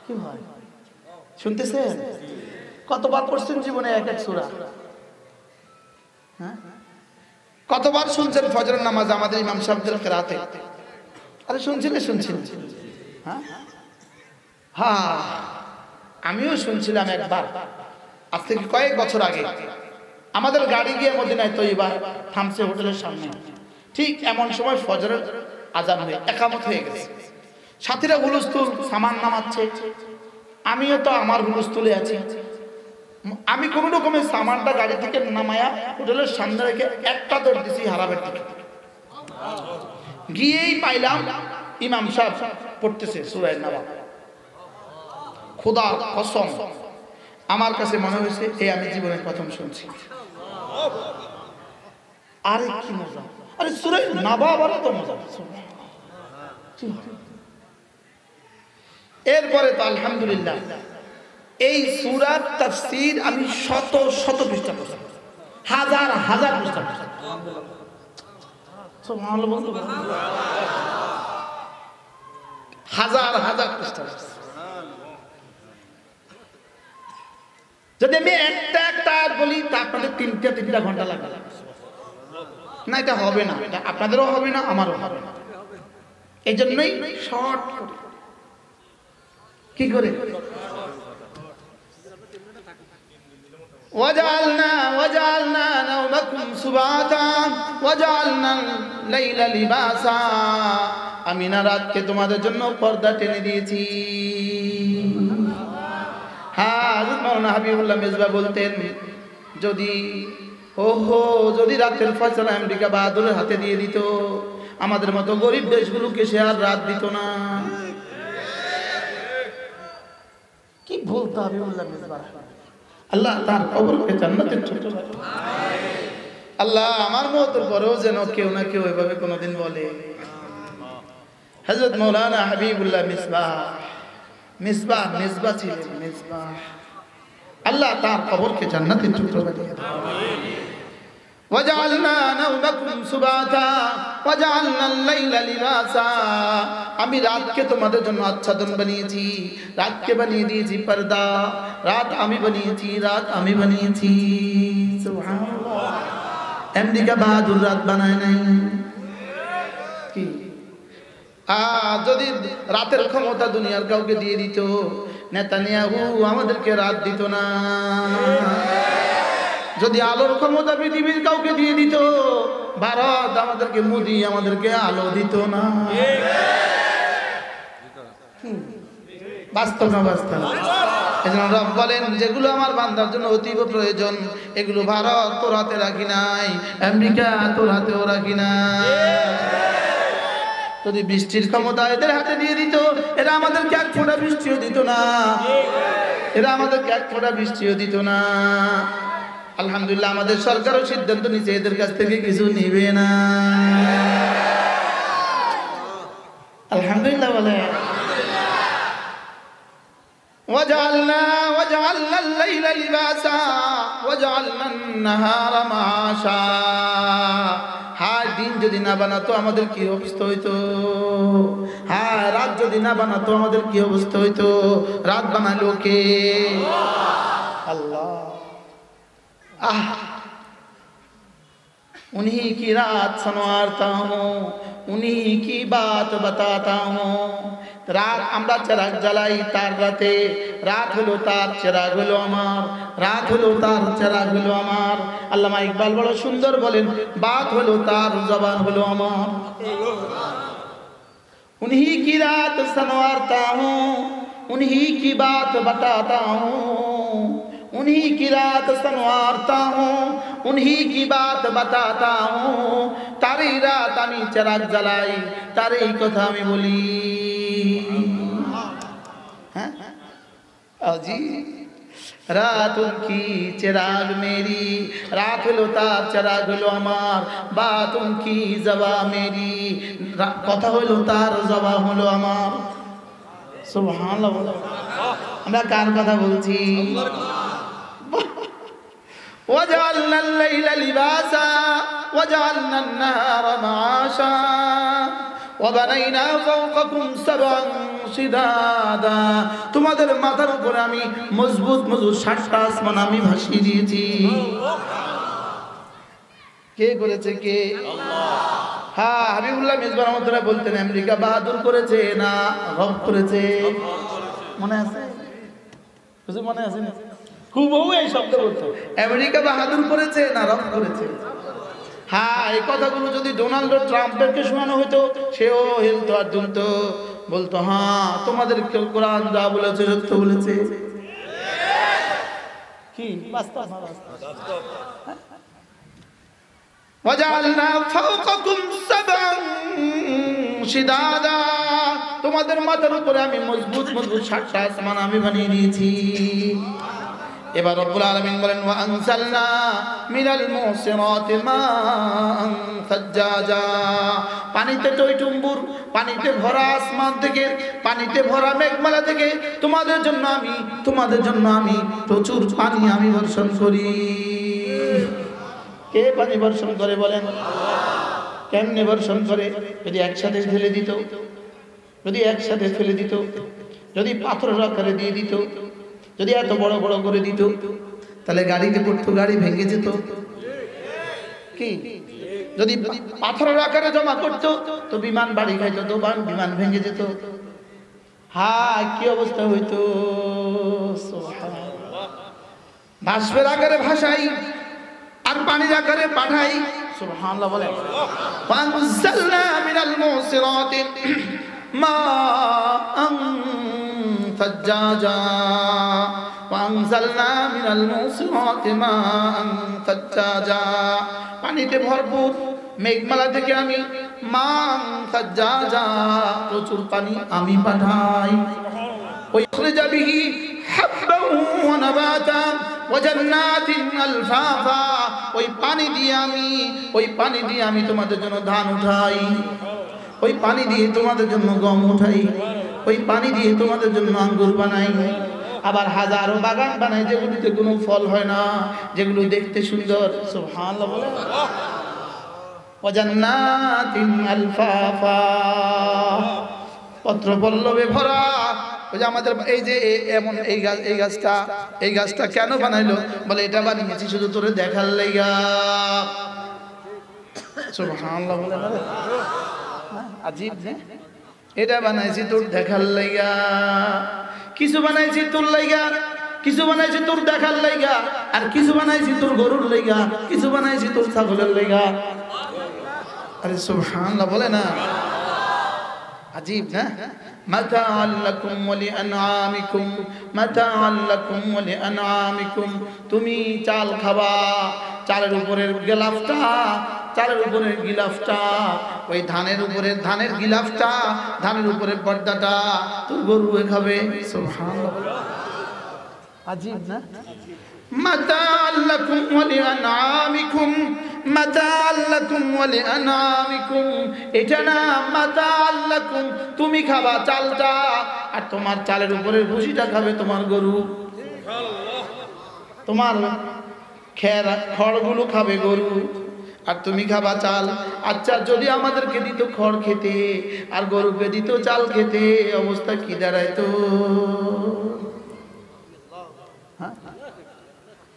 কি হয় শুনতেছেন? কতবার পড়ছেন জীবনে এক এক সূরা? হ্যাঁ, কতবার শুনছেন ফজরের নামাজ আমাদের ইমাম সাহেবদের কিরাতে? আরে শুনছেন? হ্যাঁ হ্যাঁ, আমিও শুনছিলাম একবার, আজ থেকে কয়েক বছর আগে। আমাদের গাড়ি গিয়ে মদিনায় তৈবা থামছে হোটেলের সামনে, ঠিক এমন সময় ফজরের আজান হয়ে একামত হয়ে গেছে। সাথীরা হুলস্থুল সামান নামাচ্ছে, আমিও তো আমার হুলস্থুলে আছি। আমি কোন রকমের সামানটা গাড়ি থেকে নামায়া হোটেলের সামনে রেখে একটা দৌড় দিছি হারাবের দিকে। গিয়েই পাইলাম ইমাম সাহেব পড়তেছে সূরা নাবা। খোদার কসম আমার কাছে মনে হয়েছে এই আমি জীবনে প্রথম শুনছি। আরে কি মজা! আরে সূরা নাবা আবার তো মজা। এরপরে তো আলহামদুলিল্লাহ এই সূরার তাফসীর আমি শত শত পৃষ্ঠা পড়ছি, হাজার হাজার পৃষ্ঠা পড়ছি। সুবহানাল্লাহ বলতে হাজার হাজার পৃষ্ঠা পড়ছি। যদি আমি একটা বলি তা আপনাদের তিনটা ঘন্টা লাগবে না। এটা হবে না, এটা আপনাদেরও হবে না, আমারও হবে না। এই জন্যই শর্ট কি করে ওয়াজআলনা নাওমাকুম সুবাতা ওয়াজআলনাল লাইলা লিবাসা, আমি না রাতকে তোমাদের জন্য পর্দা টেনে দিয়েছি। হ্যাঁ, মাওলানা হাবিবুল্লাহ মিসবাহ বলতেন যদি রাতের ফয়সালা আমেরিকা বাহাদুরের হাতে দিয়ে দিত, আমাদের মতো গরিব দেশগুলোকে সে আর রাত দিত না। কি বলতো হাবিবুল্লাহ মিসবাহ? আল্লাহ তার কবরকে জান্নাতের ছোট বানায়। আল্লাহ আমার মওতের পরেও যেন কেউ না কেউ এভাবে কোনোদিন বলে হযরত মাওলানা হাবিবুল্লাহ মিসবাহ ছিলেন মিসবাহ। আল্লাহ তার কবরকে জান্নাতের ছোট বানিয়ে দেন। ওয়াজআলনা নাওমাকুম সুবাতা ওয়াজআলনাল লাইলা লিবাসা, আমি রাতকে তোমাদের জন্য আচ্ছাদন বানিয়েছি, রাতকে বানিয়ে দিয়েছি পর্দা। রাত আমি বানিয়েছি। সুবহানাল্লাহ। আমেরিকা বাহাদুর রাত বানায় নাই কি? যদি রাতের ক্ষমতা দুনিয়ার কাউকে দিয়ে দিত, নেতানিয়াহু আমাদেরকে রাত দিত না। যদি আলোর ক্ষমতা পৃথিবীর কাউকে দিয়ে দিত, ভারত আমাদেরকে, মোদি আমাদেরকে আলো দিত না। বাস্তব না বাস্তব? এজন্য রব বলেন যেগুলো আমার বান্দার জন্য অতীব প্রয়োজন এগুলো ভারত তোর হাতে রাখি নাই, আমেরিকা তোর হাতেও রাখি নাই। যদি বৃষ্টির ক্ষমতা এদের হাতে দিয়ে দিত, এরা আমাদেরকে এক ফোঁটা বৃষ্টিও দিত না, এরা আমাদেরকে এক ফোঁটা বৃষ্টিও দিত না। আলহামদুলিল্লাহ আমাদের সরকারও সিদ্ধান্ত নিচ্ছে এদের কাছ থেকে কিছু নিবে না। আলহামদুলিল্লাহ বলে وجعلنا الليل لباسا وجعلنا النهار معاشا। হায় দিন যদি না বানাতো আমাদের কি অবস্থা হইতো, হায় রাত যদি না বানাতো আমাদের কি অবস্থা হইতো। রাত বানালো কে? আল্লাহ। उन्हीं की रात संवारता हूँ, उन्हीं की बात बताता हूँ। রাত আমরা চিরাগ জ্বালাই তার রাতে, রাত হলো তার চিরাগ হলো আমার, রাত হলো তার চিরাগ হলো আমার। আল্লামা ইকবাল বড় সুন্দর বলেন, বাত হলো তার জবান হলো আমার। उन्हीं की रात संवारता हूँ, उन्हीं की बात बताता हूँ, उन्हीं की रात संवारता हूँ, उन्हीं की बात बताता हूँ। तारी रात आमी चिराग জ্বালাই, तारी কথা আমি বলি। जी रात उनकी चिराग मेरी, रात হলো তার চিরাগ হলো আমার। बात उनकी जवा मेरी, কথা হলো তার জবান হলো আমার। সুবহানাল্লাহ। আমরা কার কথা বলছি? وجعلنا الليل لباسا وجعلنا النهار معاشا وبنينا فوقكم سبعا شدادا। তোমাদের মাথার উপরে আমি মজবুত মজবুত 7টা আসমান আমি ভাসিয়ে দিয়েছি। কে করেছে? কে? আল্লাহ। হ্যাঁ, হাবিবুল্লাহ মিসবাহ রহমাতুল্লাহ বলতেন আমেরিকা বাহাদুর করেছে না রব করেছে? মনে আছে? বুঝে মনে আছে না? হুবহু এই শব্দ বলতো, আমেরিকা বাহাদুর করেছে না রব করেছে? হ্যাঁ, এই কথাগুলো যদি ডোনাল্ড ট্রাম্পকে শোনানো হতো সেও হিলতো আর দুলতো, বলতো হ্যাঁ তোমাদের কোরআন যা বলেছে সত্য বলেছে। কি বাস্তব না বাস্তব? ওয়াজআলনা ফাওকাকুম সাবআন শিদাদা। তোমাদের মাথার উপরে আমি মজবুত মজবুত 7টা আসমান আমি বানিয়ে দিয়েছি। এবার রব্বুল আলামিন বলেন ওয়া আনজালনা মিনাল মুসিরাতি মাআন সাজ্জাজা। পানিতে টইটুম্বুর, পানিতে ভরা আসমান থেকে, পানিতে ভরা মেঘমালা থেকে তোমাদের জন্য আমি প্রচুর পানি আমি বর্ষণ করি। কে পানি বর্ষণ করে বলেন? আল্লাহ। কেমনে বর্ষণ করে? যদি একসাথে ফেলে দিত, যদি একসাথে ফেলে দিত, যদি পাথরের আকারে দিয়ে দিত, যদি এত বড় বড় করে দিত তাহলে গাড়িতে পড়তো, গাড়ি ভেঙে যেত। কি? যদি পাথরের আকারে জমা করতো তো বিমান বাড়ি খাইতো, তো বিমান ভেঙে যেত। হ্যাঁ, কি অবস্থা হইতো? বাষ্পের আকারে ভাসাই আর পানির আকারে পাঠাই। সুবহানাল্লাহ বলে ফানজালনা মিনাল মুসিরাতি মাআন সাজ্জাজা ওয়ানজালনা মিনাল মুসিরাতি মাআন সাজ্জাজা। পানিতে ভরপুর মেঘমালা থেকে আমি মাআন সাজ্জাজা প্রচুর পানি আমি পাঠাই। ওয়াখরিজা বিহি হাব্বান ওয়া নাবাতা ওয়া জান্নাতিন আলফাফা। ওই পানি দিয়ে আমি তোমাদের জন্য ধান উঠাই, ওই পানি দিয়ে তোমাদের জন্য গম উঠাই, ওই পানি দিয়ে তোমাদের জন্য আঙ্গুর বানাই। আবার হাজারো বাগান বানাই যেগুলিতে কোনো ফল হয় না, যেগুলো দেখতে সুন্দর। সুবহানাল্লাহ বলে ওয়া জান্নাতিন আলফাফা। পত্র পল্লবে ভরা। ওই যে আমাদের এই যে এমন এই গাছটা কেন বানাইলো? বলে এটা বানিয়েছি শুধু তোরে দেখার লাইগা। সুবহানাল্লাহ বলে আজীব না? এটা বানাইছি তোর দেখার লাইগা। কিছু বানাইছি তোর লাইগা, কিছু বানাইছি তোর দেখার লাইগা, আর কিছু বানাইছি তোর গরুর লাইগা, কিছু বানাইছি তোর ছাগলের লাইগা। আরে সুবহানাল্লাহ বলে না? আজীব না? متاعا لكم ولأنعامكم متاعا لكم ولأنعامكم তুমি চাল খাবা চালের উপরের গিলাফটা চালের উপরের গিলাফটা ওই ধানের উপরের ধানের গিলাফটা ধানের উপরের পর্দাটা তো গরু খাবে সুবহানাল্লাহ আজীব না মাতাআল লাকুম ওয়া লিআনআমিকুম মাতাআল লাকুম ওয়া লিআনআমিকুম এটা না মাতাআল লাকুম তুমি খাবা চালটা আর তোমার চালের উপরের ভুসিটা খাবে তোমার গরু সুবহানাল্লাহ তোমার খড়গুলো খাবে গরু আর তুমি খাবা চাল আচ্ছা যদি আমাদেরকে দিত খড় খেতে আর গরুকে দিত চাল খেতে অবস্থা কি দাঁড়াইতো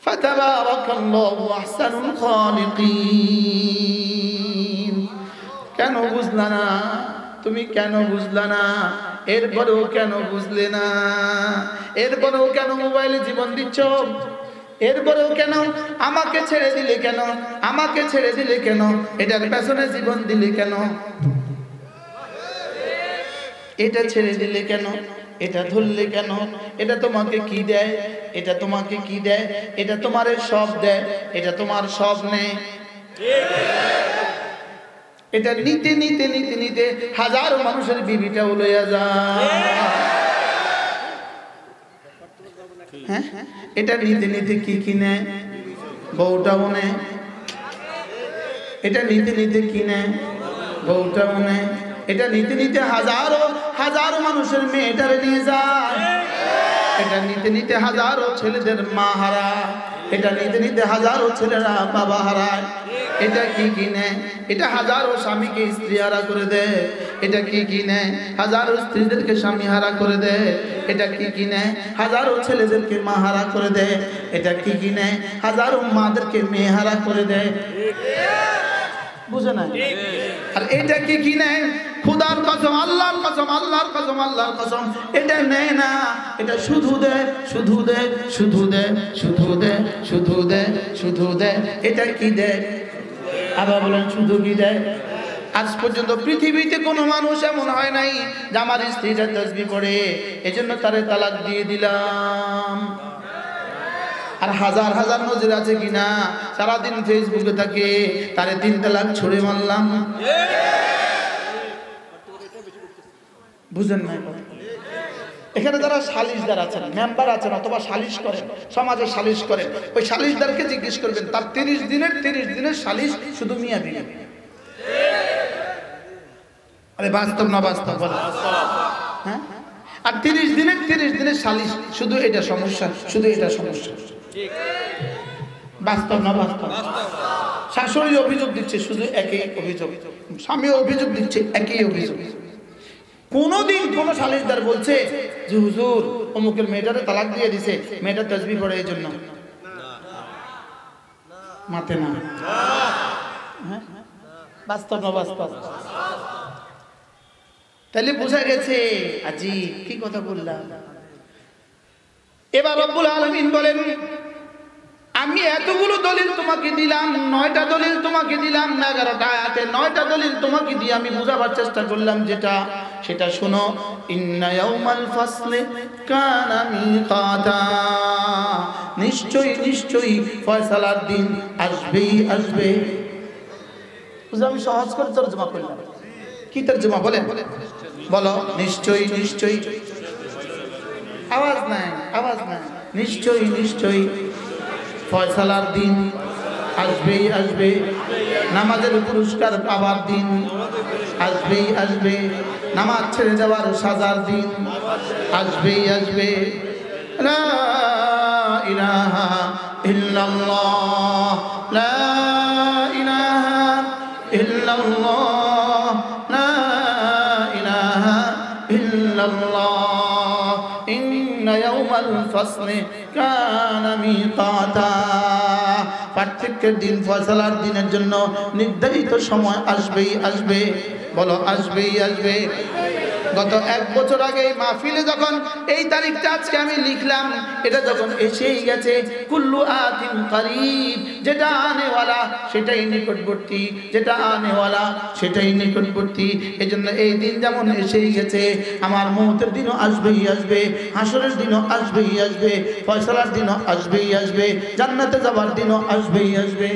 ফাতাবারাকাল্লাহু আহসানুল খালিকিন কেন বুঝলা না তুমি কেন বুঝলা না এরপরেও কেন বুঝলে না এরপরেও কেন মোবাইলে জীবন দিচ্ছ এরপরেও কেন আমাকে ছেড়ে দিলে কেন আমাকে ছেড়ে দিলে কেন এটার পেছনে জীবন দিলে কেন এটা ছেড়ে দিলে কেন এটা ধরলে কেন এটা তোমাকে কি দেয় এটা তোমাকে কি দেয় এটা তোমারে সব দেয় এটা তোমার সব নেই এটা নিতে নিতে নিতে নিতে হাজারো মানুষের বিবিটাও লইয়া যায় হ্যাঁ এটা নিতে নিতে কি কিনে বউটাও নেয় এটা নিতে নিতে কিনে বউটাও নেয় এটা নিতে নিতে হাজারো হাজারো মানুষের মেয়েটারে নিয়ে যায় এটা নিতে নিতে হাজারো ছেলেদের মা হারা এটা নিতে নিতে হাজারো ছেলেরা বাবা হারায় এটা কি কিনে এটা হাজারো স্বামীকে স্ত্রী হারা করে দেয় এটা কি কিনে হাজারো স্ত্রীদেরকে স্বামী হারা করে দেয় এটা কি কিনে হাজারো ছেলেদেরকে মা হারা করে দেয় এটা কি কিনে হাজারো মাদেরকে মেয়ে হারা করে দেয় বুঝে না আর এটা কি কিনে খুদার কসম আল্লাহর কসম আল্লাহর কসম আল্লাহর কসম এটা নেয় না এটা শুধু দে শুধু দে শুধু দে শুধু দে শুধু দে শুধু দে এটা কি দেয় আবার বলেন শুধু কি দেয় আজ পর্যন্ত পৃথিবীতে কোনো মানুষ এমন হয় নাই যে আমার স্ত্রীটা তাসবিহ পড়ে এজন্য তারে তালাক দিয়ে দিলাম আর হাজার হাজার নজির আছে কিনা সারাদিন ফেসবুকে থাকে তারে 3 তালাক ছুড়ে মারলাম বুঝেন না এখানে যারা সালিশদার আছেন মেম্বার আছেন অথবা সালিশ করেন সমাজে সালিশ করেন ওই সালিশদারকে জিজ্ঞেস করবেন তার 30 দিনের সালিশ শুধু মিয়া বিবি আরে বাস্তব না বাস্তব বলেন হ্যাঁ আর 30 দিনের সালিশ শুধু এটা সমস্যা শুধু এটা সমস্যা ঠিক বাস্তব না বাস্তব শাশুড়ি অভিযোগ দিচ্ছে শুধু একই অভিযোগ স্বামী অভিযোগ দিচ্ছে একই অভিযোগ কোনদিন কোন সালিশদার বলছে যে হুজুর অমুকের মেয়েটারে তালাক দিয়ে দিছে মেয়েটা তাসবিহ পড়ে এই জন্য মাতে না হ্যাঁ বাস্তব না বাস্তব তাহলে বোঝা গেছে আজি কি কথা বললাম এবার রব্বুল আলামিন বলেন আমি এতগুলো দলিল তোমাকে দিলাম 9টা দলিল তোমাকে দিলাম 11টা আয়াতে 9টা দলিল তোমাকে দিয়ে আমি বুঝাবার চেষ্টা করলাম যেটা সেটা শোনো ইন্না ইয়াউমাল ফাসলি কানা মিকাতা নিশ্চয়ই ফয়সালার দিন আসবে বুঝা আমি সহজ করে তরজমা করলাম কি তরজমা বলেন বলো নিশ্চয়ই আওয়াজ নাই নিশ্চয়ই ফয়সালার দিন আসবে নামাজের পুরস্কার পাবার দিন আসবে নামাজ ছেড়ে যাওয়ার সাজার দিন আসবে লা ইলাহা ইল্লাল্লাহ লা ইলাহা ইল্লাল্লাহ লা ইলাহা ইল্লাল্লাহ ইন্না ইয়াউমাল ফাসলি কানা মিকাতা প্রত্যেকের দিন ফয়সালার দিনের জন্য নির্ধারিত সময় আসবে বলো আসবে গত 1 বছর আগে এই মাহফিলে যখন এই তারিখটা আজকে আমি লিখলাম, এটা যখন এসেই গেছে। কুল্লু আতিন করিব, যেটা আনেওয়ালা সেটাই নিকটবর্তী, যেটা আনেওয়ালা সেটাই নিকটবর্তী। এজন্য এই দিন যেমন এসেই গেছে, আমার মওতের দিনও আসবেই আসবে, হাসরের দিনও আসবেই আসবে, ফয়সালার দিনও আসবেই আসবে, জান্নাতে যাবার দিনও আসবেই আসবে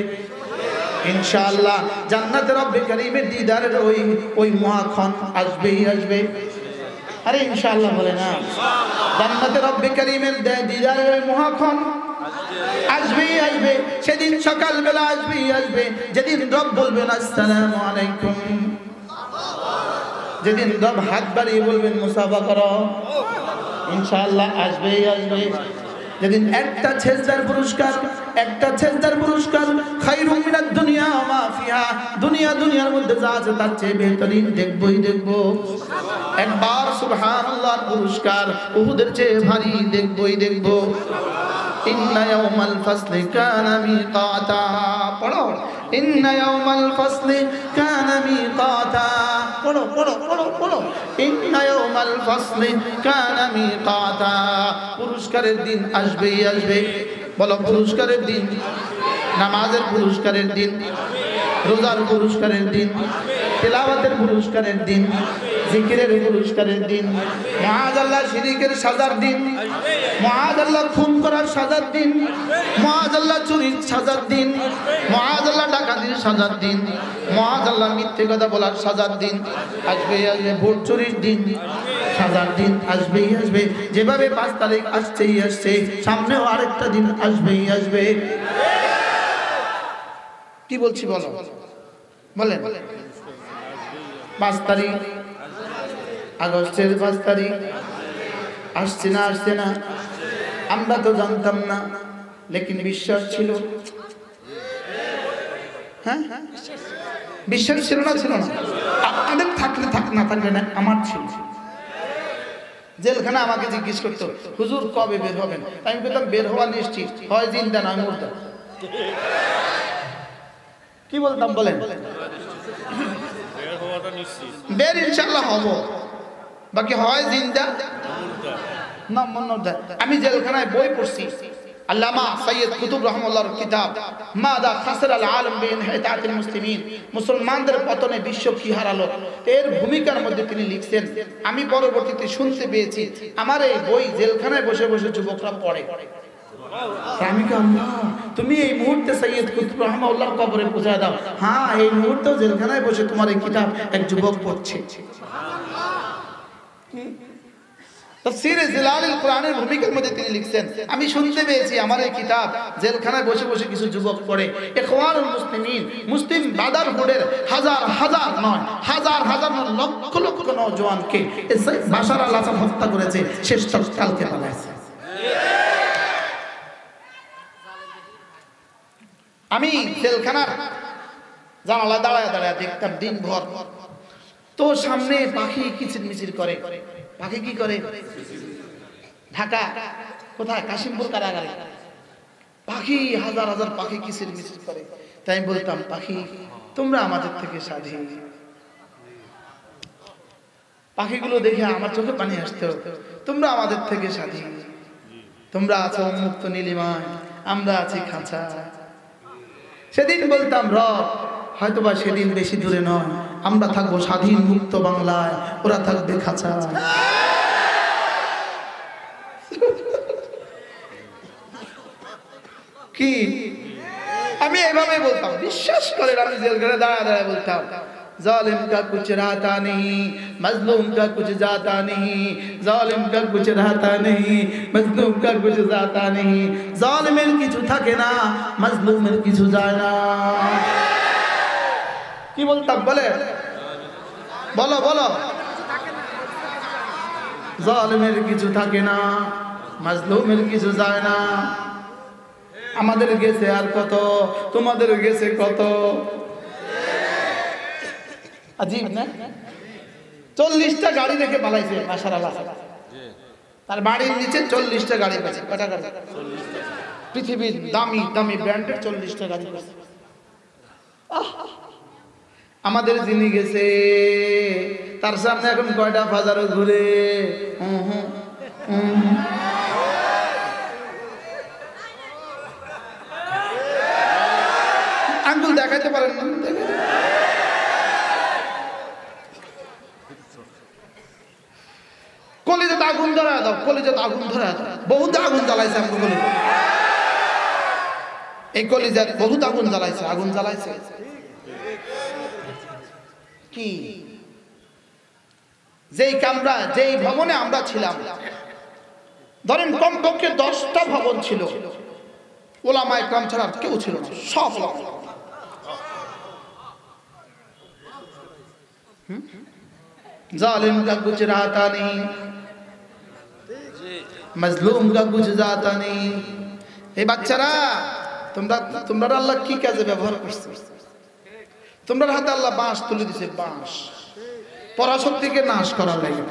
ইনশাআল্লাহ। জান্নাতে রব্বে কারীমের দিদারের ওই মহাক্ষণ আসবেই আসবে। আরে ইনশাআল্লাহ বলে না, জান্নাতে রব্বে কারীমের দিদারের ওই মহাক্ষণ আসবেই আসবে। সেদিন সকালবেলা আসবেই আসবে, যেদিন রব বলবেন আসসালামু আলাইকুম, যেদিন রব হাত বাড়িয়ে বলবেন মুসাফা করো, ইনশাআল্লাহ আসবেই আসবে। যেদিন একটা সেজদার পুরস্কার, একটা সেজদার পুরস্কার খায়রুম মিনাদ দুনিয়া ওয়া মা ফিহা, দুনিয়ার মধ্যে যা আছে তার চেয়ে বেহতরিন দেখবই দেখব। একবার সুবহানাল্লাহর পুরস্কার উহুদের চেয়ে ভারী দেখবই দেখব। ইন্না ইয়াওমাল ফাসলি কানা মিকাতা, পড়ো ইন্না ইয়াওমাল ফাসলি কানা মিকাতা, পড়ো পড়ো পড়ো পড়ো ইন্না ইয়াওমাল ফাসলি কানা মিকাতা। পুরস্কারের দিন আসবেই আসবে। বলো পুরস্কারের দিন, নামাজের পুরস্কারের দিন, রোজার পুরস্কারের দিন, তেলাওয়াতের পুরস্কারের দিন, জিকিরের পুরস্কারের দিন, মুআযাল্লাহ শিরকের সাজার দিন, মুআযাল্লাহ খুন করার সাজার দিন, মুআযাল্লাহ চুরির সাজার দিন, মুআযাল্লাহ ডাকাতির সাজার দিন, মুআযাল্লাহ মিথ্যে কথা বলার সাজার দিন আসবেই আসবে। ভোট চুরির দিন, সাজার দিন আসবেই আসবে। যেভাবে 5 তারিখ আসছেই আসছে, সামনেও আরেকটা দিন আসবেই আসবে। কি বলছি বলো, বলেন 5 তারিখ, আগস্টের 5 তারিখ আসছে না আসছে না? আমরা তো জানতাম না, লেকিন বিশ্বাস ছিল। হ্যাঁ বিশ্বাস ছিল না? ছিল না? আপনাদের থাকলে থাক, না থাকলে না, আমার ছিল। জেলখানা আমাকে জিজ্ঞেস করতো, হুজুর কবে বের হবেন? আমি বলতাম বের হওয়া নিশ্চিত, হয় জিন্দা নয় মুর্দা। কি বলতাম বলেন? বের ইনশাআল্লাহ হব, বাকি হয় জিন্দা না মুর্দা। আমি জেলখানায় বই পড়ছি, আল্লামা সৈয়দ কুতুব রহমাতুল্লাহর কিতাব মাদা খাসরাল আলম বিইনহিতাতিল মুসলিমিন, মুসলমানদের পতনে বিশ্ব কি হারালো, এর ভূমিকার মধ্যে তিনি লিখছেন। আমি পরবর্তীতে শুনতে পেয়েছি আমার এই বই জেলখানায় বসে বসে যুবকরা পড়ে। আমি কি আল্লাহ, তুমি এই মুহূর্তে সৈয়দ কুতুব রহমাতুল্লাহর কবরে পৌঁছায় দাও। হ্যাঁ, এই মুহূর্তেও জেলখানায় বসে তোমার এই কিতাব এক যুবক পড়ছে। তাফসীরে জিলালুল কোরআনের ভূমিকার মধ্যে তিনি লিখছেন, আমি শুনতে পেয়েছি আমার এই কিতাব জেলখানায় বসে বসে কিছু যুবক পড়ে। ইখওয়ানুল মুসলিমিন, মুসলিম ব্রাদারহুডের হাজার হাজার নয়, হাজার হাজার নয়, লক্ষ লক্ষ নওজোয়ানকে বাশার আল আসাদ হত্যা করেছে, শেষ কালকে পালাইছে। আমি জেলখানার জানালা দাঁড়ায় দাঁড়ায় দেখতাম দিনভর। তো সামনে পাখি কিচিরমিচির করে। পাখি কি করে? ঢাকা কোথায়? কাশিমপুর কারাগারে পাখি, হাজার হাজার পাখি কিচিরমিচির করে। তাই আমি বলতাম, পাখি তোমরা আমাদের থেকে স্বাধীন। পাখিগুলো দেখে আমার চোখে পানি আসতো, তোমরা আমাদের থেকে স্বাধীন, তোমরা আছো উন্মুক্ত নীলিমায়, আমরা আছি খাঁচা। সেদিন বলতাম রব হয়তোবা সেদিন বেশি দূরে নয়, আমরা থাকবো স্বাধীন মুক্ত বাংলায়, ওরা থাকবে খাঁচা। কি আমি এভাবে বলতাম, বিশ্বাস করেন। আমি জেলখানে দাঁড়ায় দাঁড়ায় বলতাম, जालिम का कुछ रहता नहीं, मजलूम का कुछ जाता नहीं, जालिम का कुछ रहता नहीं, मजलूम का कुछ जाता नहीं। जालिमेर किछु থাকে না, মজলুমের কিছু যায় না। কি বলতাম বলে? বলো বলো। জালিমের কিছু থাকে না, মজলুমের কিছু যায় না। আমাদের গেছে আর কত, তোমাদের গেছে কত। अजीब ना? 40টা গাড়ি রেখে পালাইছে বাশার আল আসাদ। তার বাড়ির নিচে 40টা গাড়ি আছে। কটা গাড়ি? পৃথিবীর দামি দামি ব্র্যান্ডের 40টা গাড়ি আছে। আমাদের যিনি গেছে তার সামনে এখন কয়টা বাজারও ঘুরে আঙ্গুল দেখাইতে পারেন না। কলিজাতে আগুন ধরা দাও, কলিজাতে আগুন ধরা দাও। বহুত আগুন জ্বালাইছে আমাকে কলিজা, এই কলিজাত বহুত আগুন জ্বালাইছে, আগুন জ্বালাইছে। কি যেই কামরা যেই ভবনে আমরা ছিলাম, ধরেন কমপক্ষে 10টা ভবন ছিল, ওলামা ইকরাম ছাড়া কেউ ছিল না, সব जालिम का कुछ रहता नहीं, मजलूम का कुछ जाता नहीं। এই বাচ্চারা তোমরা আল্লাহ কি কাজে ব্যবহার করছো? তোমরা হাতে আল্লাহ বাঁশ তুলে দিছে, বাঁশ পরাশক্তিকে নাশ করার লাগে।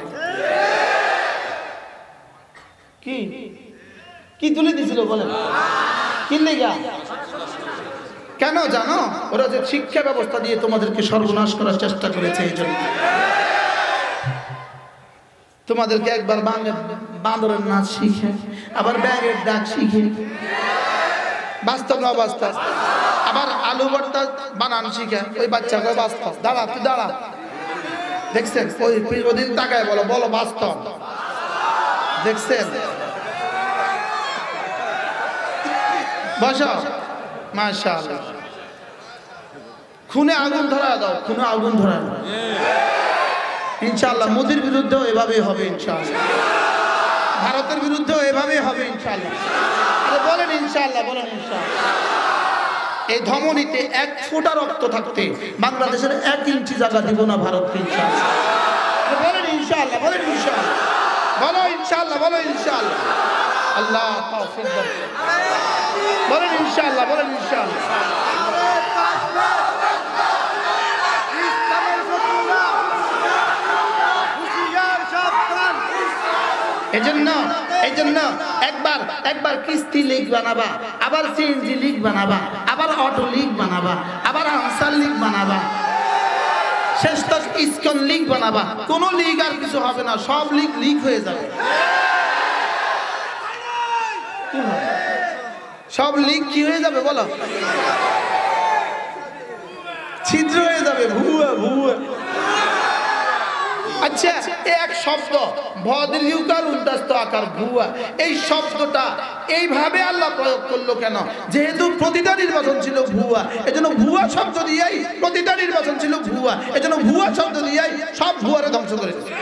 কি কি তুলে দিছিল বলেন? কি লেগা? কেন জানো? ওরা যে শিক্ষা ব্যবস্থা দিয়ে তোমাদেরকে সর্বনাশ করার চেষ্টা করেছে, এই জন্য তোমাদেরকে একবার বাঁদরের নাচ শিখে, আবার ব্যাঙের ডাক শিখে, বাস্তব না বাস্তব, আবার আলু ভর্তা বানান শিখে। ওই বাচ্চাকে বাস্তব, দাঁড়া তুই দাঁড়া, দেখছেন? ওই দিন তাকায় বলো, বলো বাস্তব, দেখছেন? বসো, মাশাআল্লাহ। খুনে আগুন ধরা দাও, খুনে আগুন ধরা দাও ইনশাআল্লাহ। মোদির বিরুদ্ধেও এভাবেই হবে ইনশাআল্লাহ, ভারতের বিরুদ্ধেও এভাবেই হবে ইনশাআল্লাহ। বলেন ইনশাআল্লাহ, বলেন ইনশাআল্লাহ। এই ধমনীতে 1 ফোঁটা রক্ত থাকতে বাংলাদেশের 1 ইঞ্চি জায়গা দিব না ভারতকে ইনশাআল্লাহ। বলেন ইনশাআল্লাহ, বলেন ইনশাআল্লাহ, বলো ইনশাআল্লাহ, বলো ইনশাআল্লাহ। আল্লাহ তাওফিক দান, বলেন ইনশাআল্লাহ, বলেন ইনশাআল্লাহ। এজন্য একবার কিস্তি লিগ বানাবা, আবার সিএনজি লিগ বানাবা, আবার অটো লিগ বানাবা, আবার আনসার লিগ বানাবা, শেষ তক ইসকন লিগ বানাবা। কোন লিগ আর কিছু হবে না, সব লিগ হয়ে যাবে। সব লিগ কি হয়ে যাবে বলো? ছিদ্র হয়ে যাবে, ভুয়া ভুয়া। আচ্ছা, এক শব্দ ভদ্রিউকার উদ্দাস্ত আকার ভুয়া, এই শব্দটা এইভাবে আল্লাহ প্রয়োগ করলো কেন? যেহেতু প্রতিটা নির্বাচন ছিল ভুয়া, এজন্য ভুয়া শব্দ দিয়েই প্রতিটা নির্বাচন ছিল ভুয়া, এজন্য ভুয়া শব্দ দিয়েই সব ভুয়ারে ধ্বংস করে দিয়েছে।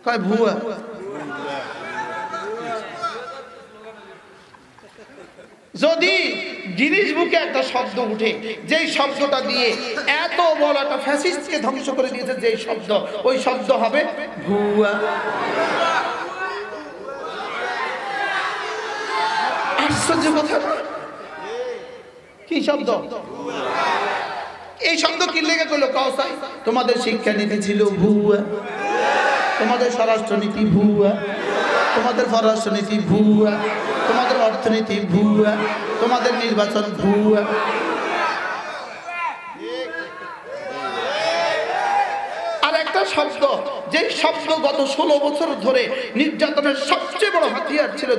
কয় ভুয়া। যদি গিরিশ বুকে একটা শব্দ উঠে, যেই শব্দটা দিয়ে এত বড় একটা ফ্যাসিস্টকে ধ্বংস করে দিয়েছে, যেই শব্দ, ওই শব্দ হবে ভুয়া। আশ্চর্য কথা, কি শব্দ? এই শব্দ কি লেগে গেল? কাউসাই তোমাদের শিক্ষানীতি ছিল ভুয়া, তোমাদের স্বরাষ্ট্রনীতি ভুয়া, তোমাদের পররাষ্ট্রনীতি ভুয়া, তোমাদের অর্থনীতি ভুয়া, তোমাদের নির্বাচন ভুয়া। আর একটা শব্দ, যেই শব্দ গত 16 বছর ধরে নির্যাতনের সবচেয়ে বড় হাতিয়ার ছিল,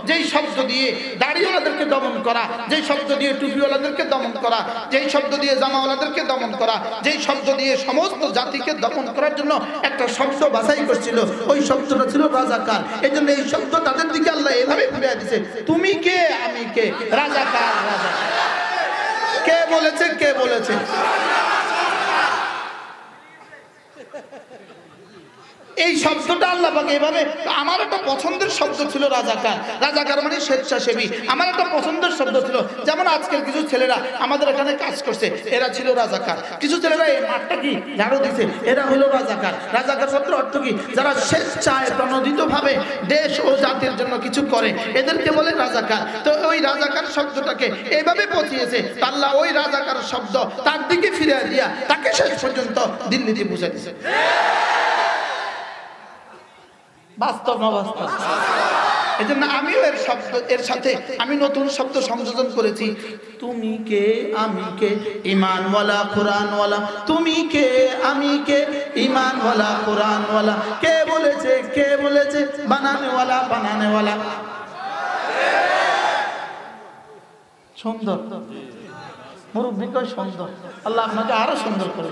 যেই শব্দ দিয়ে দাড়িওয়ালাদেরকে দমন করা, যেই শব্দ দিয়ে টুপিওয়ালাদেরকে দমন করা, যেই শব্দ দিয়ে জামাওয়ালাদেরকে দমন করা, যেই শব্দ দিয়ে সমস্ত জাতিকে দমন করার জন্য একটা শব্দ বাছাই করছিল, ওই শব্দটা ছিল রাজাকার। এই জন্য এই শব্দ তাদের দিকে আল্লাহ এভাবে ফিরিয়ে দিয়েছে, তুমি কে আমি কে, রাজাকার। রাজাকার কে বলেছে? কে বলেছে? এই শব্দটা আল্লাহ পাক এভাবে। আমার একটা পছন্দের শব্দ ছিল রাজাকার। রাজাকার মানে স্বেচ্ছাসেবী। আমার একটা পছন্দের শব্দ ছিল, যেমন আজকের কিছু ছেলেরা আমাদের এখানে কাজ করছে, এরা ছিল রাজাকার। কিছু ছেলেরা এই মাঠটা কি ঝাড়ু দিছে, এরা হলো রাজাকার। রাজাকার শব্দের অর্থ কি? যারা স্বেচ্ছায় প্রণোদিতভাবে দেশ ও জাতির জন্য কিছু করে, এদেরকে বলে রাজাকার। তো ওই রাজাকার শব্দটাকে এইভাবে পচিয়েছে আল্লাহ, ওই রাজাকার শব্দ তার দিকে ফিরে দিয়া তাকে শেষ পর্যন্ত দিল্লিতে বুঝে দিছে। বাস্তব না বাস্তব? এজন্য আমিও এর সাথে আমি নতুন শব্দ সংযোজন করেছি। তুমি কে আমি কে ঈমানওয়ালা কোরআনওয়ালা, তুমি কে আমি কে ঈমানওয়ালা কোরআনওয়ালা। কে বলেছে বানানেওয়ালা। সুন্দর মুরব্বী কয় সুন্দর, আল্লাহ আপনাকে আরো সুন্দর করে।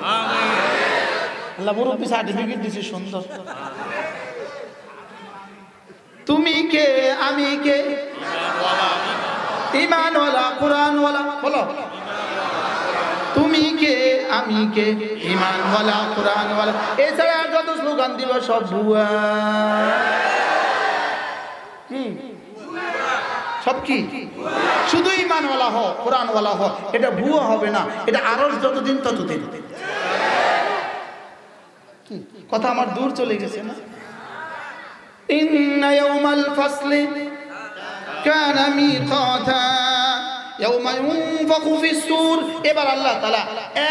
আল্লাহ মুরব্বী সার্টিফিকেট দিছে সুন্দর। তুমি কে আমি কে ঈমানওয়ালা কোরআনওয়ালা, বলো তুমি কে আমি কে ঈমানওয়ালা কোরআনওয়ালা। এছাড়া যত স্লোগান দিব সব ভুয়া। কি সব কি? শুধু ঈমানওয়ালা হ কোরআনওয়ালা হ, এটা ভুয়া হবে না। এটা আরো যতদিন ততদিন। কথা আমার দূর চলে গেছে না? ইন্না ইয়াউমাল ফাসলি কানা মিকাতা ইয়াউমা ইউনফাখু ফিস-সূর। এবার আল্লাহ তাআলা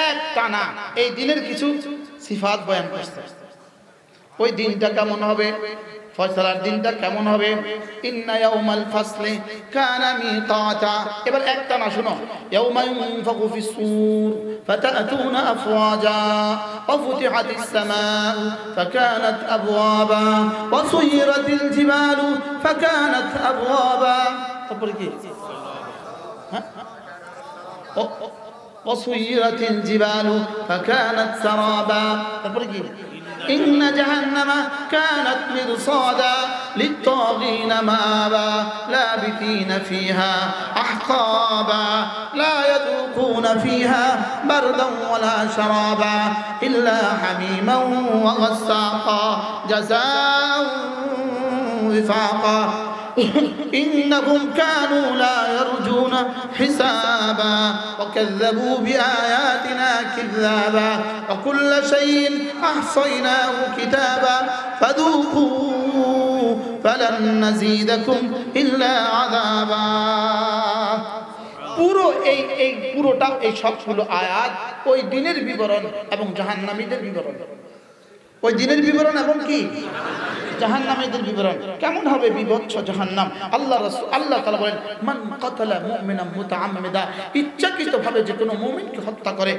এক টানা এই দিনের কিছু সিফাত বয়ান করছে। ওই দিনটা কেমন হবে, ফয়সালার দিনটা কেমন হবে। ইন্না ইয়াউমাল ফাসলি কানা মিকাতা। এবার এক টানা শুনো। ইয়াউমা ইউনফাখু ফিস-সূর ফাতাতুনা আফওয়াজা ওয়া ফুতিহাতিস সামাউ ফাকানাত আবওয়াবা ওয়া সুয়িরাতিল জিবালু ফাকানাত আবওয়াবা। তারপরে কি? ওয়া সুয়িরাতিল জিবালু ফাকানাত সারাবা। তারপরে কি? إن جهنم كانت مرصادا للطاغين مآبا لابثين فيها أحقابا لا يذوقون فيها بردا ولا شرابا إلا حميما وغساقا جزاء وفاقا إنهم كانوا لا يرجون حسابا وكذبوا بآياتنا كذابا وكل شيء أحصيناه كتابا فذوقوا فلن نزيدكم إلا عذابا। পুরো এই পুরোটা এই সবগুলো আয়াত ওই দিনের বিবরণ এবং জাহান্নামীদের বিবরণ। ওই দিনের বিবরণ এবং কি জাহান্নামীদের বিবরণ। কেমন হবে বিভৎস জাহান্নাম। আল্লাহ তাআলা বলেন মান কাতালা মুমিনান মুতাআম্মিদা, ইচ্ছাকৃতভাবে যে কোনো মুমিনকে হত্যা করে,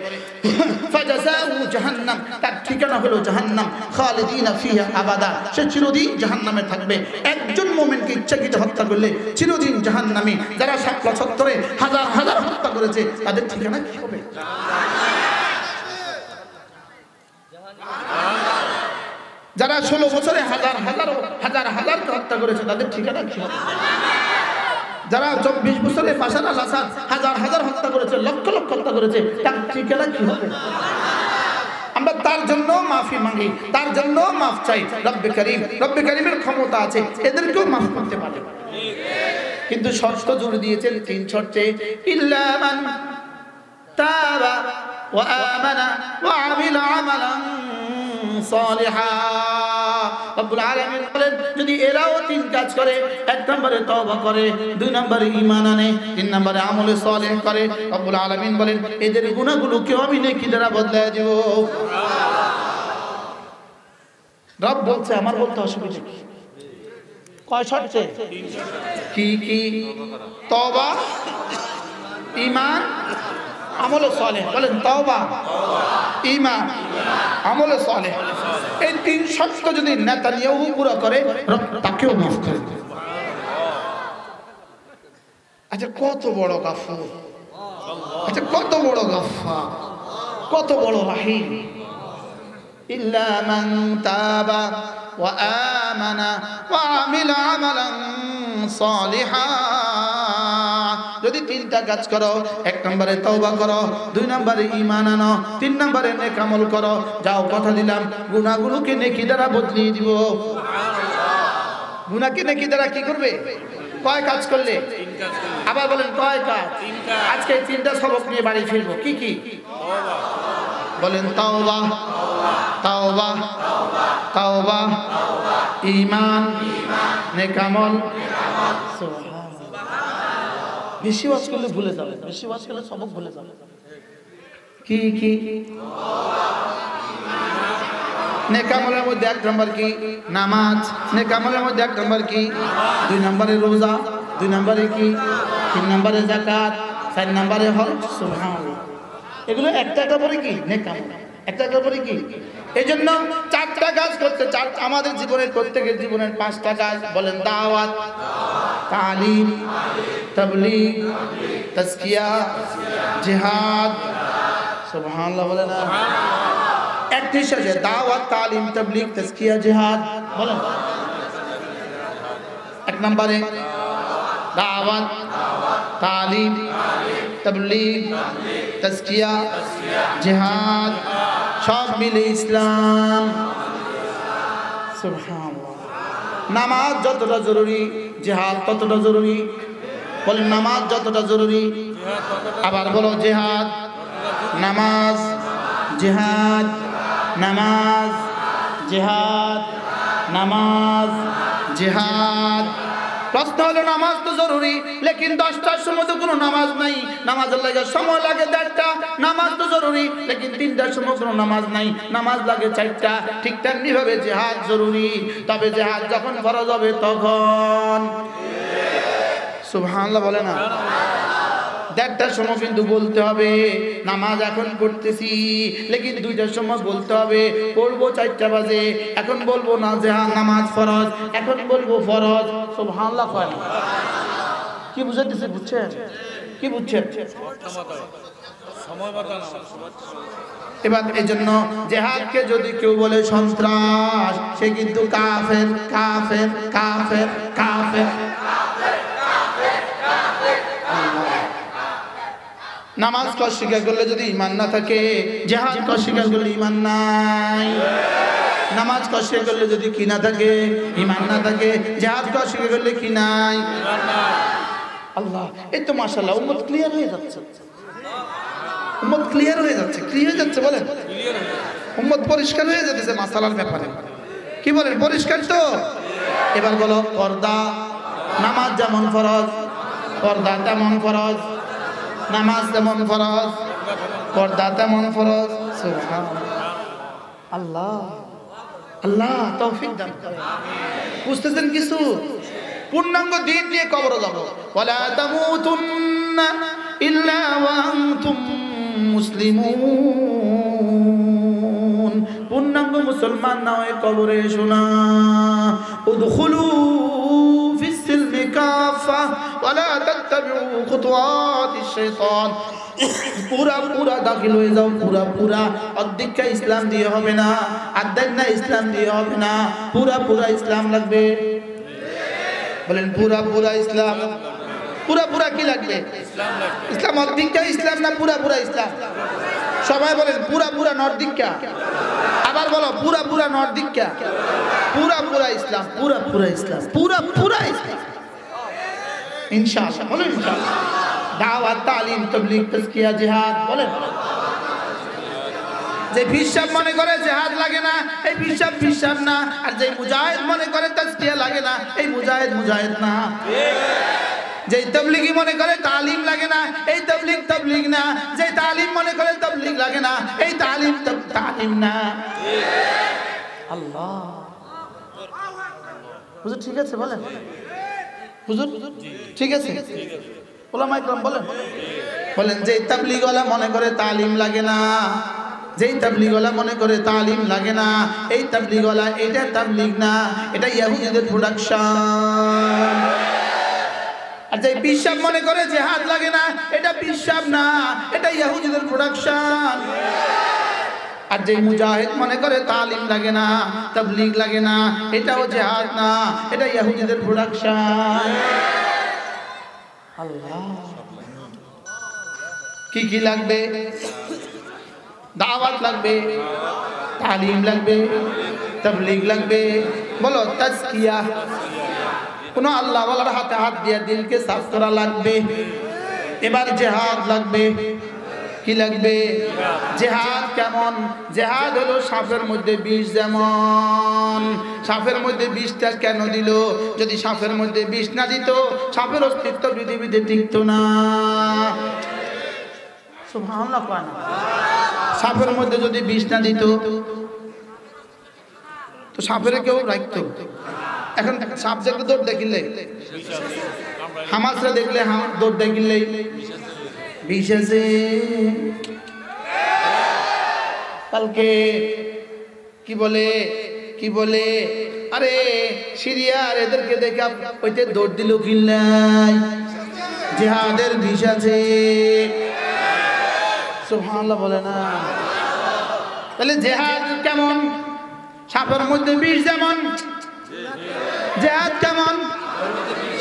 ফাজাযাহু জাহান্নাম, তার ঠিকানা হলো জাহান্নাম, খালিদিনা ফিহা আবাদা, সে চিরদিন জাহান্নামে থাকবে। একজন মুমিনকে ইচ্ছাকৃত হত্যা করলে চিরদিন জাহান্নামী। যারা ৭৭ হাজার হাজার হত্যা করেছে তাদের ঠিকানা কি হবে? যারা ১৬ বছরে হাজার হাজারকে হত্যা করেছে তাদের ঠিকানা কি হবে? যারা ২৪ বছরে বাশার আল আসাদ হাজার হত্যা করেছে, লক্ষ হত্যা করেছে, তার ঠিকানা কি হবে? আমরা তার জন্য মাফি মাগি, তার জন্য মাফ চাই। রব্বে কারীমের ক্ষমতা আছে, এদেরকেও মাফ করতে পারে। কিন্তু শর্ত জুড়ে দিয়েছেন ৩ শর্তে। ইল্লা মান তাবা ওয়া আমানা ওয়া আমিলা আমালান সালিহা। রব্বুল আলামিন বলেন যদি এরাও ৩ কাজ করে, ১ নম্বরে তওবা করে, ২ নম্বরে ঈমান আনে, ৩ নম্বরে আমলে সালেহ করে, রব্বুল আলামিন বলেন এদের গুনাহগুলোকে আমি নেকি দ্বারা বদলায় দেব। রব বলছে, আমার বলতে অসুবিধা কি? কয় শর্তে? কি কি? তওবা, ঈমান, আমলে সালেহ। বলেন তওবা, ঈমান, আমলে সালেহ। এই ৩ শর্ত যদি নেতানিয়াহু পুরো করে, তাকেও মাফ করে দেবে। আচ্ছা কত বড় গাফুর, আচ্ছা কত বড় গাফফার, কত বড় রাহিম। ইল্লা মান তাবা ওয়া আমানা ওয়া আমিলা আমালান সালিহা। যদি ৩টা কাজ করো, ১ নম্বরে তওবা করো, ২ নম্বরে ঈমান আনো, ৩ নম্বরে নেক আমল করো, যাও কথা দিলাম গুনাহগুলোকে নেকি দ্বারা বদলিয়ে দিব। গুনাহকে নেকি দ্বারা কি করবে? কয় কাজ করলে? ৩ কাজ করলে। আবার বলেন কয় কাজ? ৩ কাজ। আজকে ৩টা সবক নিয়ে বাড়ি ফিরবো। কি কি? তওবা। বলেন তাওবা, তাওবা, তাওবা, ঈমান, নেক আমল। বেশি ওয়াজ করলে ভুলে যাবে, বেশি ওয়াজ করলে সবক ভুলে যাবে। কি কি? নেক আমলের মধ্যে 1 নম্বর কি? নামাজ। নেক আমলের মধ্যে 1 নম্বর কি? 2 নম্বরে রোজা। 2 নম্বরে কি? 3 নম্বরে যাকাত। 4 নম্বরে হজ। সুবহানাল্লাহ। এগুলো একটা একটা করে কি? নেক আমল। একটা একটা করে কি? এইজন্য 4টা কাজ করতে, আমাদের জীবনের, প্রত্যেকের জীবনের 5টা কাজ। বলেন, দাওয়াত, তালিম, তাবলীগ, তাজকিয়া, জিহাদ। সুবহানাল্লাহ বলেন না? একটি শেষে দাওয়াত, তালিম, তাবলীগ, তাজকিয়া, জিহাদ। বলেন। 1 নম্বরে দাওয়াত, তালিম, তাবলীগ, তাজকিয়া, জিহাদ, সব মিলে ইসলাম। সুবহানাল্লাহ। নামাজ যতটা জরুরি, জিহাদ ততটা জরুরি। বলেন, নামাজ যতটা জরুরি। আবার বলো, জিহাদ। নামাজ, জিহাদ, নামাজ, জিহাদ, নামাজ, জিহাদ। প্রশ্ন হলো, নামাজ তো জরুরি, লেকিন 10টার সময় তো কোনো নামাজ নাই। নামাজের লাগে সময় লাগে 1.5টা। নামাজ তো জরুরি, লেকিন 3টার সময় কোনো নামাজ নাই। নামাজ লাগে 4টা। ঠিক তেমনি ভাবে জিহাদ জরুরি, তবে জিহাদ যখন ফরজ হবে তখন। সুবহানাল্লাহ বলে না? 1.5টার সময় কিন্তু বলতে হবে নামাজ এখন পড়তেছি, লেকিন 2টার সময় বলতে হবে পড়বো 4টা বাজে। এখন বলবো না যে নামাজ ফরজ, এখন বলবো ফরজ। সুবহানাল্লাহ কয় না? কি বুঝাইতেছে? বুঝছেন? কি বুঝছেন? এবার এই জন্য জিহাদকে যদি কেউ বলে সন্ত্রাস, সে কিন্তু কাফের, কাফের, কাফের, কাফের। নামাজ কে অস্বীকার করলে যদি ঈমান না থাকে, জিহাদ কে অস্বীকার করলে ঈমান নাই। নামাজ কে অস্বীকার করলে যদি কি না থাকে? ঈমান না থাকে। জিহাদ কে অস্বীকার করলে কি নাই? ঈমান নাই। আল্লাহ, এই তো মাশাআল্লাহ উম্মত ক্লিয়ার হয়ে যাচ্ছে। উম্মত ক্লিয়ার হয়ে যাচ্ছে। কি হয়ে যাচ্ছে বলেন? উম্মত পরিষ্কার হয়ে যাচ্ছে মাসালার ব্যাপারে। কি বলেন? পরিষ্কার তো? এবার বলো, পর্দা। নামাজ যেমন ফরজ, পর্দা তেমন ফরজ। নামাজ যেমন ফরজ, পর্দা তেমন ফরজ। সুবহানাল্লাহ। আল্লাহ, আল্লাহ তৌফিক দান করেন। বুঝতেছেন কিছু? পূর্ণাঙ্গ দিন নিয়ে কবরে যাব। ওয়ালা তামুতুন্না ইল্লা ওয়া আনতুম মুসলিমুন। পূর্ণাঙ্গ মুসলমান না হয়ে কবরে এসো না। উদখুলু ফিস সিলমি কাফা ওয়ালা তাত্তাবিউ খুতুওয়াতিশ শাইতান। পুরা পুরা দাখিল হয়ে যাও, পুরা পুরা। অর্ধেকটা ইসলাম দিয়ে হবে না, অর্ধেক না ইসলাম দিয়ে হবে না, পুরা পুরা ইসলাম লাগবে। বলেন, পুরা পুরা ইসলাম। পুরা পুরা কি লাগবে? ইসলাম। অর্ধেকটা ইসলাম না পুরা পুরা ইসলাম? সবাই বলেন, পুরা পুরা নর্দিকা। আবার বলো, পুরা পুরা নর্দিকা। পুরা পুরা ইসলাম, পুরা পুরা ইসলাম, পুরা পুরা ইসলাম ইনশাআল্লাহ। বলেন ইনশাআল্লাহ। দাওয়াত, তালিম, তাবলীগ, তাজকিয়া, জিহাদ। বলেন। যে ফিরসাব মনে করে জিহাদ লাগে না, এই ফিরসাব ফিরসাব না। আর যে মুজাহিদ মনে করে তাজকিয়া লাগে না, এই মুজাহিদ মুজাহিদ না। যে তাবলীগী মনে করে তালিম লাগে না, এই তাবলীগ তাবলীগ না। যে তালিম মনে করে তাবলীগ লাগে না, এই তালিম তালিম না। আল্লাহ। হুজুর ঠিক আছে বলেন? হুজুর ঠিক আছে? ওলামা ইকরাম বলেন। বলেন, যে তাবলীগওয়ালা মনে করে তালিম লাগে না, যেই তাবলীগওয়ালা মনে করে তালিম লাগে না, এই তাবলীগওয়ালা, এটা তাবলীগ না, এটা ইহুদিদের প্রোডাকশন। আর যে পিশাব মনে করে জিহাদ লাগে না, এটা পিশাব না, এটা ইহুদিদের প্রোডাকশন। আর যে মুজাহিদ মনে করে তালিম লাগে না, তাবলীগ লাগে না, এটাও জিহাদ না, এটা ইহুদিদের প্রোডাকশন। আল্লাহ। কি কি লাগবে? দাওয়াত লাগবে, তালিম লাগবে, তাবলীগ লাগবে। বলো, তাজকিয়া। কোন আল্লাহ ওয়ালার হাতে হাত দিয়ে দিলকে সাফ করা লাগবে। এবার জিহাদ লাগবে। কি লাগবে? জিহাদ কেমন? জিহাদ হলো সাপের মধ্যে বিষ। যেমন সাপের মধ্যে বিষটা কেন দিল? যদি সাপের মধ্যে বিষ না দিত, সাপের অস্তিত্ব পৃথিবীতে টিকতো না। সুবহানাল্লাহ। সাপের মধ্যে যদি বিষ না দিত, তো সাপের কেউ রাখতো। এখন সাপ দেখলে দৌড় দেখিলে, হামাসরা দেখলে দৌড় দেখিলে বিষ আছে। কালকে কি বলে আরে সিরিয়ার এদেরকে দেখে ওইতে দৌড় দিল কিল্লাই, জিহাদের বিষ আছে। সুবহানাল্লাহ বলে না? তাহলে জিহাদ কেমন? সাপের মধ্যে বিষ যেমন, জিহাদ কেমন?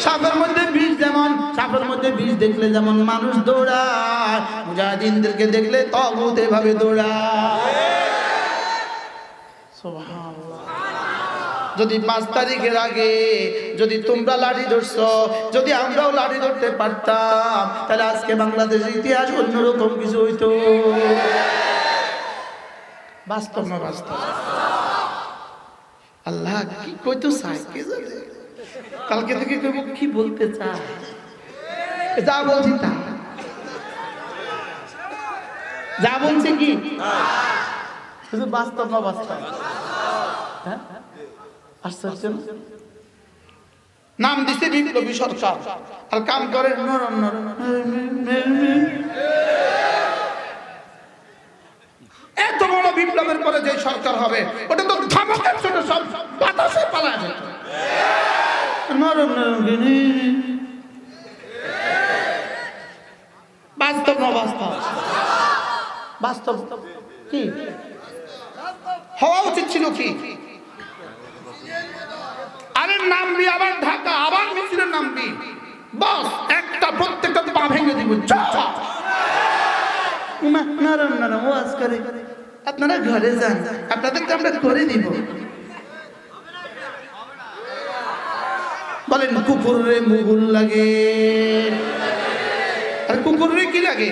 সাপের মধ্যে বিষ যেমন। সাপের মধ্যে বিষ দেখলে যেমন মানুষ দৌড়ায়, মুজাহিদিনদেরকে দেখলে তাগুত এভাবে দৌড়ায়। সুবহানাল্লাহ। যদি 5 তারিখের আগে যদি তোমরা লাঠি ধরছো, যদি আমরাও লাঠি ধরতে পারতাম, তাহলে আজকে বাংলাদেশের ইতিহাস অন্যরকম কিছু হইতো। বাস্তব না বাস্তব? আল্লাহ কি কইতো চাই কে জানে? কালকে থেকে কইব কি বলতে চায়, যা বলছি তা, যা বলছে কি শুধু বাস্তব না বাস্তব? হ্যাঁ, আশ্চর্য। নাম দিছে বিপ্লবী সরকার, আর কাম করে নরম নরম। এত বড় বিপ্লবের পরে যে সরকার হবে, ওটা তো ধামাকার ছোট, সব বাতাসে পালায় যেত। নরম নরম বাস্তব না বাস্তব? বাস্তব কি হওয়া উচিত ছিল? কি আরে নামবি, আবার ঢাকা, আবার মিছিলের নামবি, বস একটা প্রত্যেকটা পা ভেঙে দিব। নরম নরম ওয়াজ করে, আপনারা ঘরে যান, আপনাদেরকে আমরা করে দিব। বলেন কুকুরে মুগুল লাগে, আর কুকুরে কি লাগে?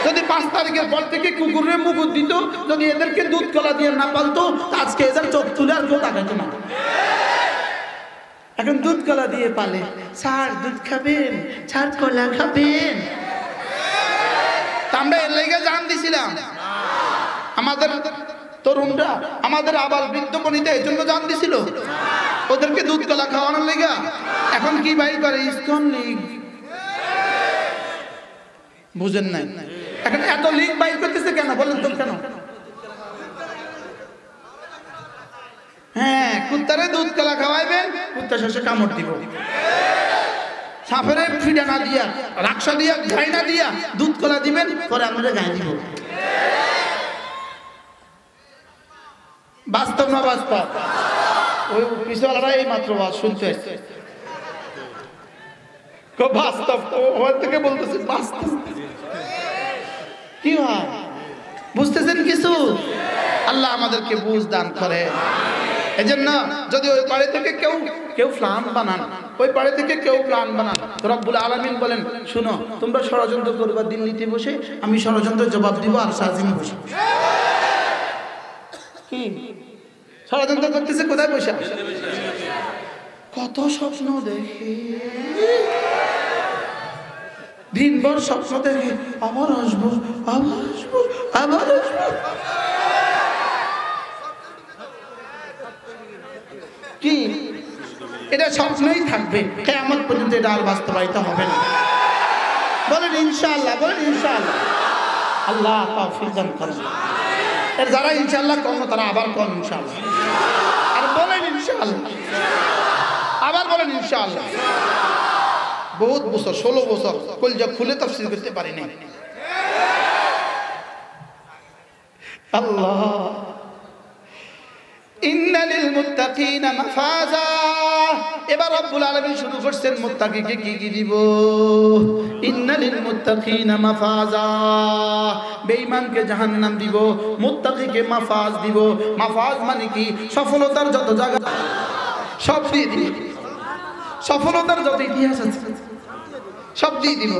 যদি 5 তারিখের পর থেকে কুকুরে মুগুর দিত, যদি এদেরকে দুধ কলা দিয়ে না পালতো, আজকে এদের চোখ তুলে আর কেউ তাকাইতো না। এখন দুধ কলা দিয়ে পালে। স্যার দুধ খাবেন, স্যার কলা খাবেন। আমরা এর লেগে জান দিছিলাম, আমাদের তরুণরা, আমাদের আবার বৃদ্ধ বনিতা এই জন্য জান দিছিল ওদেরকে দুধ কলা খাওয়ানোর লেগা। এখন কি ভাই করে? ইসকন লীগ। বুঝেন নাই? এখন এত লীগ বাইর করতেছে কেন বলেন তো? কেন? হ্যাঁ, কুত্তারে দুধ কলা খাওয়াইবেন, কুত্তা শেষে কামড় দিব। সাপের ফিডা না দিয়া, রাক্সা দিয়া, গাই না দিয়া দুধ কলা দিবেন, পরে আমরা গায়ে দিব। বাস্তব না বাস্তব? ওই পিছওয়ালারা এই মাত্র বাস শুনতে আসছে, বাস্তব ওর থেকে বলতেছে বাস্তব। কি হয় বুঝতেছেন কিছু? আল্লাহ আমাদেরকে বুঝ দান করে। এজন্য যদি ওই পাড়ে থেকে কেউ প্ল্যান বানান, ওই পাড়ে থেকে কেউ প্ল্যান বানান, রব্বুল আলামিন বলেন শুনো, তোমরা ষড়যন্ত্র করবা দিল্লিতে বসে, আমি ষড়যন্ত্রের জবাব দিব আর সাজিম বসে। কি ষড়যন্ত্র করতেছে? কোথায় বসে? কত স্বপ্ন দেখে, দিনভর স্বপ্ন দেখে, আবার আসবো, আবার আসবো, আবার আসবো। কি এটা স্বপ্নই থাকবে কিয়ামত পর্যন্ত, এটা আর বাস্তবায়িত হবে না। বলেন ইনশাআল্লাহ, বলেন ইনশাআল্লাহ। আল্লাহ তৌফিক দান করেন। এর যারা ইনশাআল্লাহ করলো তারা আবার কোন ইনশাআল্লাহ, আর বলেন ইনশাআল্লাহ, আবার বলেন ইনশাআল্লাহ। বহুত বছর, 16 বছর কলজা খুলে তাফসীর করতে পারি না। আল্লাহ ইন্নালিল মুত্তাকিনা মাফাজা। এবার রব্বুল আলামিন শুরু করছেন মুত্তাকিকে কি কি দিব। ইন্নালিল মুত্তাকিনা মাফাজা, বেঈমানকে জাহান্নাম দিব, মুত্তাকিকে মাফাজ দিব। মাফাজ মানে কি? সফলতার যত জায়গা সব দিয়ে দিব, সফলতার যত ইতিহাস আছে সব দিয়ে দিব।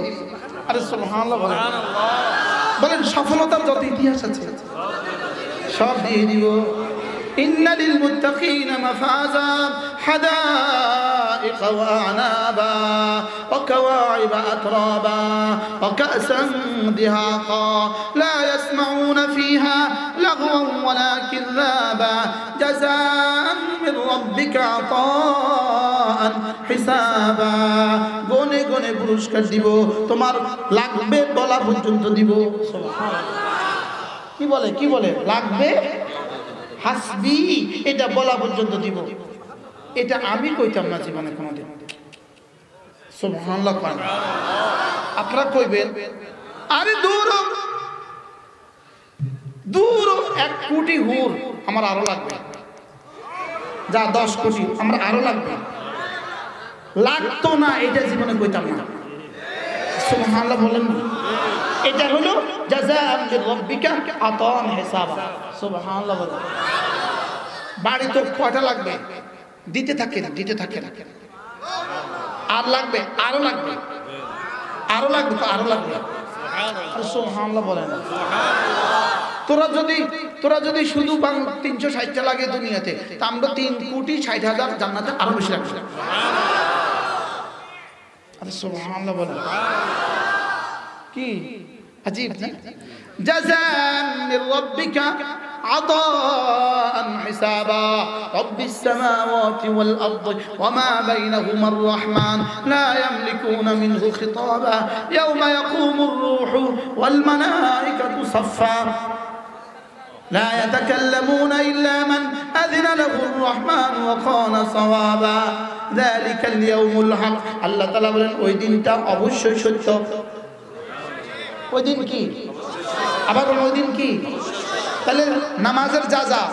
আরে সুবহানাল্লাহ বলেন, বলেন সফলতার যত ইতিহাস আছে সব দিয়ে দিব। ইন্না লিল মুত্তাকিনা মাফাজা হাদাইকা ওয়া আনাবা ওয়া কাওয়াইবা আতরাবা। وكأسا دهاقا لا يسمعون فيها لغوا ولا كذابا جزاء من ربك عطاء حسابا গনে গনে পুরস্কার দিব তোমার লাগবে বলা পর্যন্ত দিব সুবহানাল্লাহ কি বলে লাগবে হাসবি এটা বলা পর্যন্ত দিব এটা আমি কইতাম না জীবনে কোনোদিন সুবহানাল্লাহ আপনারা কইবেন আরে দূর দূর 1 কোটি হুর আমার আরো লাগবে যা 10 কোটি আমরা আরো লাগবে লাগতো না এটা জীবনে কইতাম না সুবহানাল্লাহ বলেন এটা হলো জাযাআ মির রাব্বিকা আতান হিসাবা সুবহানাল্লাহ বলেন বাড়ি তো কয়টা লাগবে দিতে থাকে আর লাগবে আরো লাগবে তো আরো লাগবে সুবহানাল্লাহ বলেন তোরা যদি শুধু 360টা লাগে দুনিয়াতে তা আমরা 3,60,000 জান্নাতে আরো বেশি লাগবে আরে সুবহানাল্লাহ বলেন কি আজীব না জাযাআ মির রাব্বিকা عطاء حسابا رب السماوات والأرض وما بينهما الرحمن لا يملكون منه خطابا يوم يقوم الروح والملائكة صفا لا يتكلمون إلا من أذن له الرحمن وقال صوابا ذلك اليوم الحق الله تعالى বলেন ওই দিনটা অবশ্যই সত্য ওই দিন কি আবার ওই দিন কি তাহলে নামাজের যাজা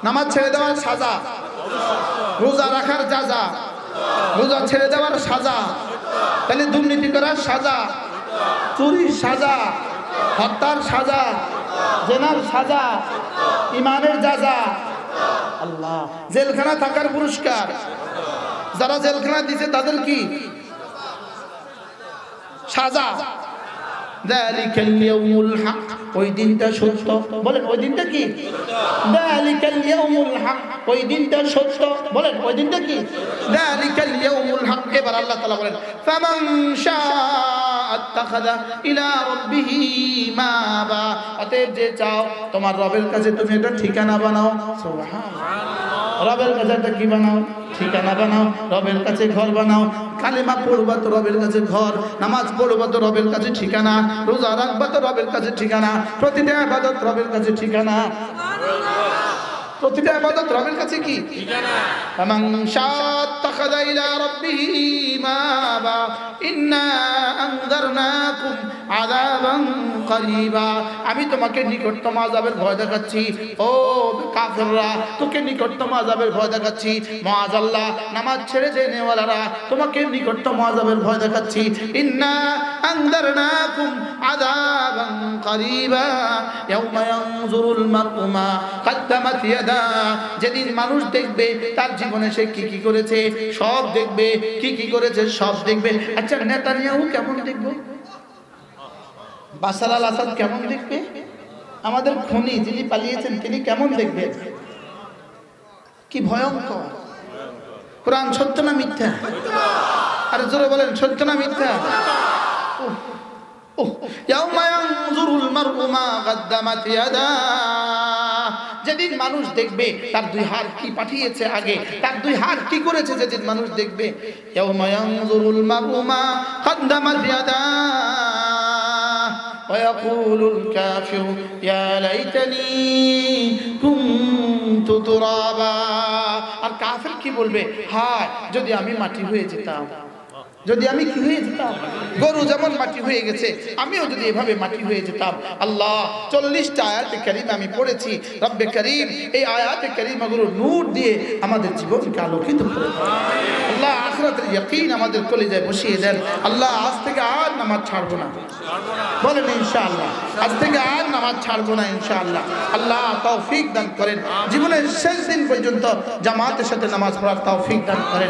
নামাজ ছেড়ে দেওয়ার সাজা রোজা রাখার যাজা রোজা ছেড়ে দেওয়ার সাজা তাহলে দুর্নীতি করার সাজা চুরির সাজা হত্যার সাজা জেনার সাজা ইমানের যাজা আল্লাহ জেলখানা থাকার পুরস্কার যারা জেলখানা দিয়েছে তাদের কি সাজা যালিকাল ইয়াউমুল হক ওই দিনটা সত্য বলেন ওই দিনটা কি যালিকাল ইয়াউমুল হক ওই দিনটা সত্য বলেন ওই দিনটা কি যালিকাল ইয়াউমুল হক এবার আল্লাহ তাআলা বলেন ফামান শাআ আত্তাখাযা ইলা রাব্বিহি মাবা অতএব যে চাও তোমার রবের কাছে তুমি একটা ঠিকানা বানাও সুবহানাল্লাহ রবের কাছে একটা কি বানাও ঠিকানা বানাও রবের কাছে ঘর বানাও কালেমা পড়বা তো রবের কাছে ঘর নামাজ পড়বা তো রবের কাছে ঠিকানা রোজা রাখবা তো রবের কাছে ঠিকানা প্রতিটা ইবাদত রবের কাছে ঠিকানা প্রতিটা ইবাদত রবের কাছে কি ঠিকানা ফামান শাআত্তাখাযা ইলা রাব্বিহি মাবা ইন্না আনযারনাকুম আযাবান করিবা আমি তোমাকে নিকটতম আযাবের ভয় দেখাচ্ছি ও কাফেররা তোকে নিকটতম আযাবের ভয় দেখাচ্ছি মাআযাল্লাহ নামাজ ছেড়ে দেনেওয়ালারা তোমাকে নিকটতম আযাবের ভয় দেখাচ্ছি ইন্না আনযারনাকুম আযাবান করিবা ইয়াওমা ইয়ানজুরুল মার'উ মা কদ্দামাত ইয়াদা যেদিন মানুষ দেখবে তার জীবনে সে কি করেছে সব দেখবে কি করেছে সব দেখবে আচ্ছা নেতানিয়াহু কেমন দেখবে বাশার আল আসাদ কেমন দেখবে আমাদের খুনি যিনি পালিয়েছেন তিনি কেমন দেখবেন কি ভয়ঙ্কর কোরআন সত্য না মিথ্যা আরে জোরে বলেন সত্য না মিথ্যা ইয়াউমা ইয়ানজুরুল মার'উ মা কদ্দামাত ইয়াদা যেদিন মানুষ দেখবে তার দুই হাত কি পাঠিয়েছে আগে তার দুই হাত কি করেছে যেদিন মানুষ দেখবে ইয়াউমা ইয়ানজুরুল মার'উ মা কদ্দামাত ইয়াদা ويقول الكافر يا ليتني كنت ترابا আর কাফের কি বলবে হায় যদি আমি মাটি হয়ে যেতাম যদি আমি কি হয়ে যেতাম গরু যেমন মাটি হয়ে গেছে আমিও যদি এভাবে মাটি হয়ে যেতাম আল্লাহ 40টা আয়াতে কারিমা আমি পড়েছি রব্বে করিম এই আয়াতে কারিমাগুলো নূর দিয়ে আমাদের জীবনকে আলোকিত করে আল্লাহ আখিরাতের ইয়াকিন আমাদের কলিজায় বসিয়ে দেন আল্লাহ আজ থেকে আর নামাজ ছাড়বো না বলেন ইনশাআল্লাহ আজ থেকে আর নামাজ ছাড়বো না ইনশাআল্লাহ আল্লাহ তৌফিক দান করেন জীবনের শেষ দিন পর্যন্ত জামাতের সাথে নামাজ পড়ার তৌফিক দান করেন